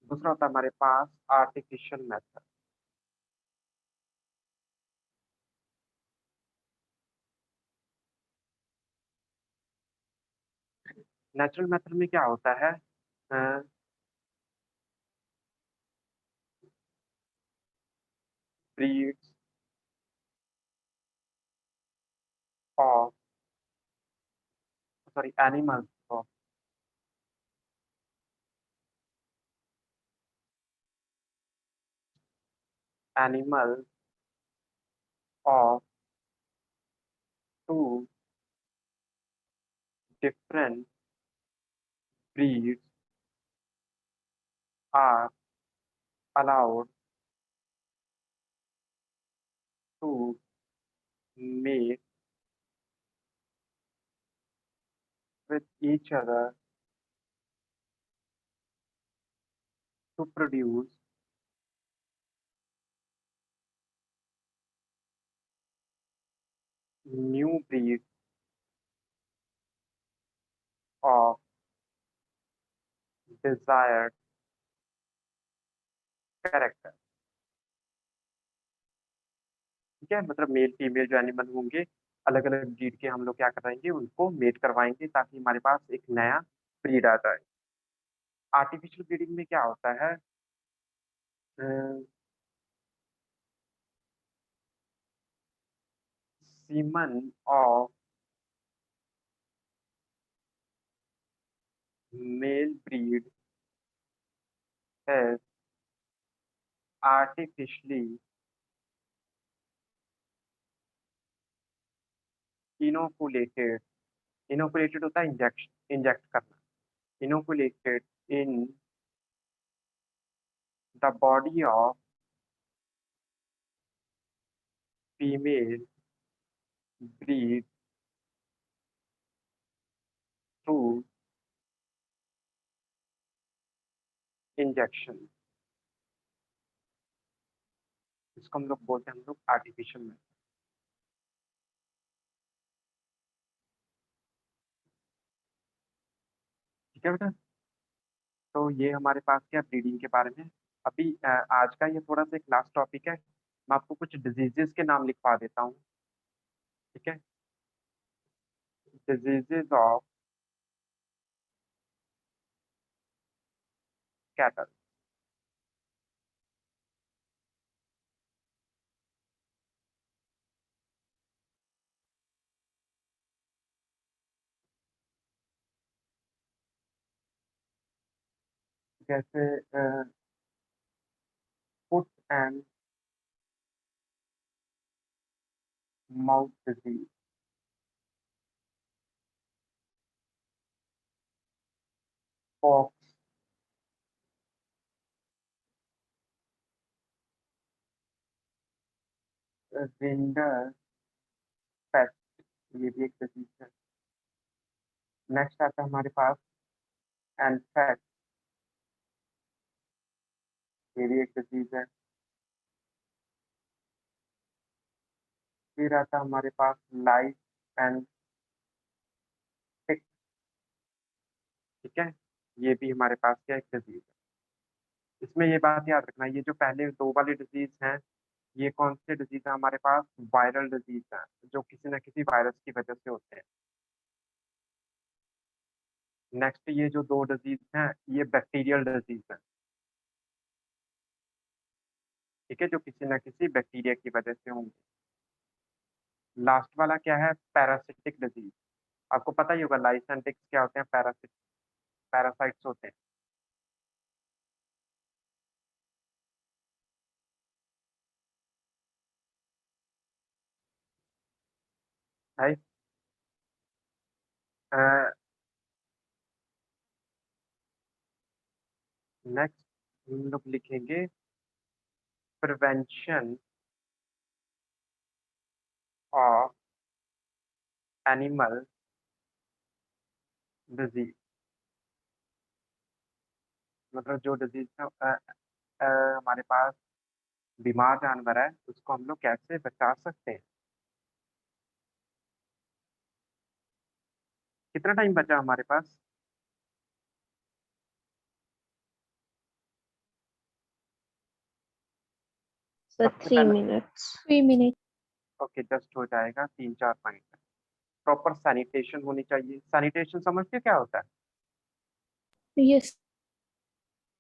दूसरा होता है हमारे पास आर्टिफिशियल मेथड। नेचुरल मेथड में क्या होता है, breeds of, sorry, animals of animal of two different breeds are allowed to mate with each other to produce new breeds of desired character। ठीक है, मतलब मेल फीमेल जो एनिमल होंगे अलग अलग ब्रीड के, हम लोग क्या कराएंगे, उनको मेट करवाएंगे ताकि हमारे पास एक नया ब्रीड आ जाए। आर्टिफिशियल ब्रीडिंग में क्या होता है, semen of male breed is artificially inoculated। Inoculated होता है इंजेक्ट करना। Inoculated in the body of female breed through injection. इसको हम लोग बोलते हैं, हम लोग आर्टिफिशियल में। ठीक है बेटा, तो ये हमारे पास क्या ब्रीडिंग के बारे में। अभी आज का ये थोड़ा सा एक लास्ट टॉपिक है, मैं आपको कुछ डिजीजेस के नाम लिखवा देता हूँ। ठीक है, डिजीजेस ऑफ कैटल। जैसे foot and mouth disease, pox, rinder paste, ये भी एक डिजीज है। नेक्स्ट आता है हमारे पास एनफेक्ट, ये भी एक डिजीज है। फिर आता है हमारे पास लाइफ एंड टिक। ठीक है, ये भी हमारे पास क्या एक डिजीज है। इसमें ये बात याद रखना, ये जो पहले दो वाले डिजीज हैं, ये कौन से डिजीज है हमारे पास, वायरल डिजीज है, जो किसी न किसी वायरस की वजह से होते हैं। नेक्स्ट ये जो दो डिजीज हैं, ये बैक्टीरियल डिजीज है। ठीक है, जो किसी न किसी बैक्टीरिया की वजह से होंगे। लास्ट वाला क्या है, पैरासिटिक डिजीज। आपको पता ही होगा लाइस एंड टिक्स क्या होते हैं, पैरासाइट्स होते हैं। भाई नेक्स्ट हम लोग लिखेंगे प्रिवेंशन ऑफ एनिमल डिजीज। मतलब जो डिजीज हमारे पास बीमार जानवर है, उसको हम लोग कैसे बचा सकते हैं। कितना टाइम बचा हमारे पास, Sir, सबसे 3 पहले। minutes. 3 minutes. ओके, जस्ट हो जाएगा, 3-4 पॉइंट। प्रॉपर सैनिटेशन होनी चाहिए। सैनिटेशन समझते हो क्या होता है, Yes.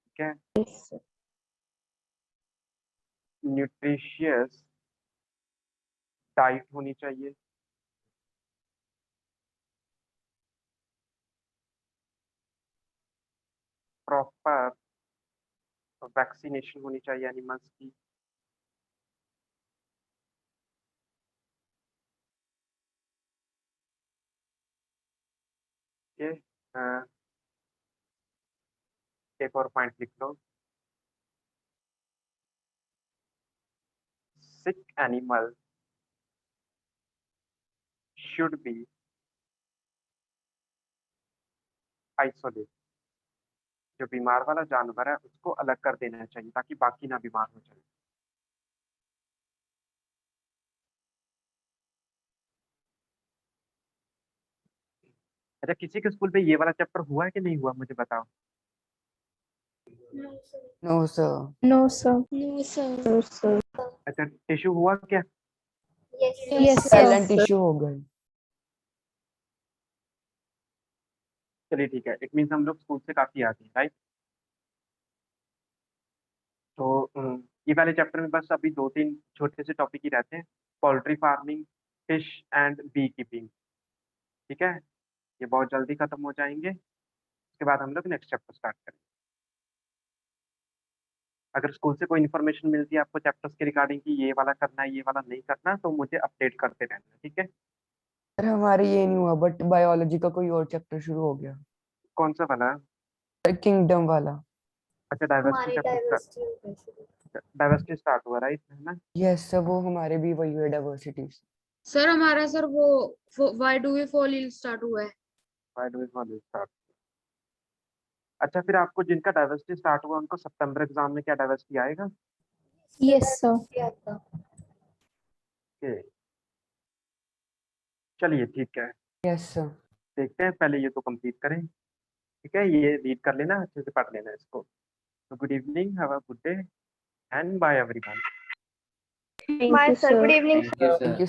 ठीक है। Yes, sir. न्यूट्रिशियस डाइट होनी चाहिए। प्रॉपर वैक्सीनेशन होनी चाहिए एनिमल्स की। एक और पॉइंट लिख लो, sick animal should be isolated। जो बीमार वाला जानवर है उसको अलग कर देना चाहिए ताकि बाकी ना बीमार हो जाए। अच्छा, किसी के स्कूल पे ये वाला चैप्टर हुआ है कि नहीं हुआ, मुझे बताओ। No sir. No sir. No, sir. No sir. No, sir. अच्छा, टिश्यू हुआ क्या? Yes Yes, sir. Silent issue हो गए। चलिए ठीक है, इट मीन्स हम लोग स्कूल से काफी आते हैं, राइट। तो ये वाले चैप्टर में बस अभी 2-3 छोटे से टॉपिक ही रहते हैं, poultry farming, fish and bee keeping. ठीक है, ये बहुत जल्दी खत्म हो जाएंगे, उसके बाद हम लोग नेक्स्ट चैप्टर स्टार्ट करेंगे। अगर स्कूल से कोई इन्फॉर्मेशन मिलती है आपको चैप्टर्स के रिगार्डिंग कि ये वाला करना है, ये वाला नहीं करना, तो मुझे अपडेट करते रहना, ठीक है। सर हमारे ये नहीं हुआ बट बायोलॉजी का कोई और चैप्टर शुरू हो गया। कौन सा वाला? सर किंगडम वाला। अच्छा, डाइवर्सिटी डाइवर्सिटी स्टार्ट हुआ, राइट, है ना। यस सर, वो हमारे भी वही है डाइवर्सिटी। सर हमारा सर वो why do we fall ill start हुआ है। Why do we call it start? अच्छा, फिर आपको जिनका डाइवर्सिटी स्टार्ट हुआ उनको सितंबर एग्जाम में क्या डाइवर्सिटी आएगा? Yes, sir. ओके, चलिए ठीक है, यस सर। देखते हैं, पहले ये तो कंप्लीट करें। ठीक है, ये रीड कर लेना, अच्छे से पढ़ लेना इसको। तो good evening, have a good day and bye everyone. Thank you, sir. Good evening thank you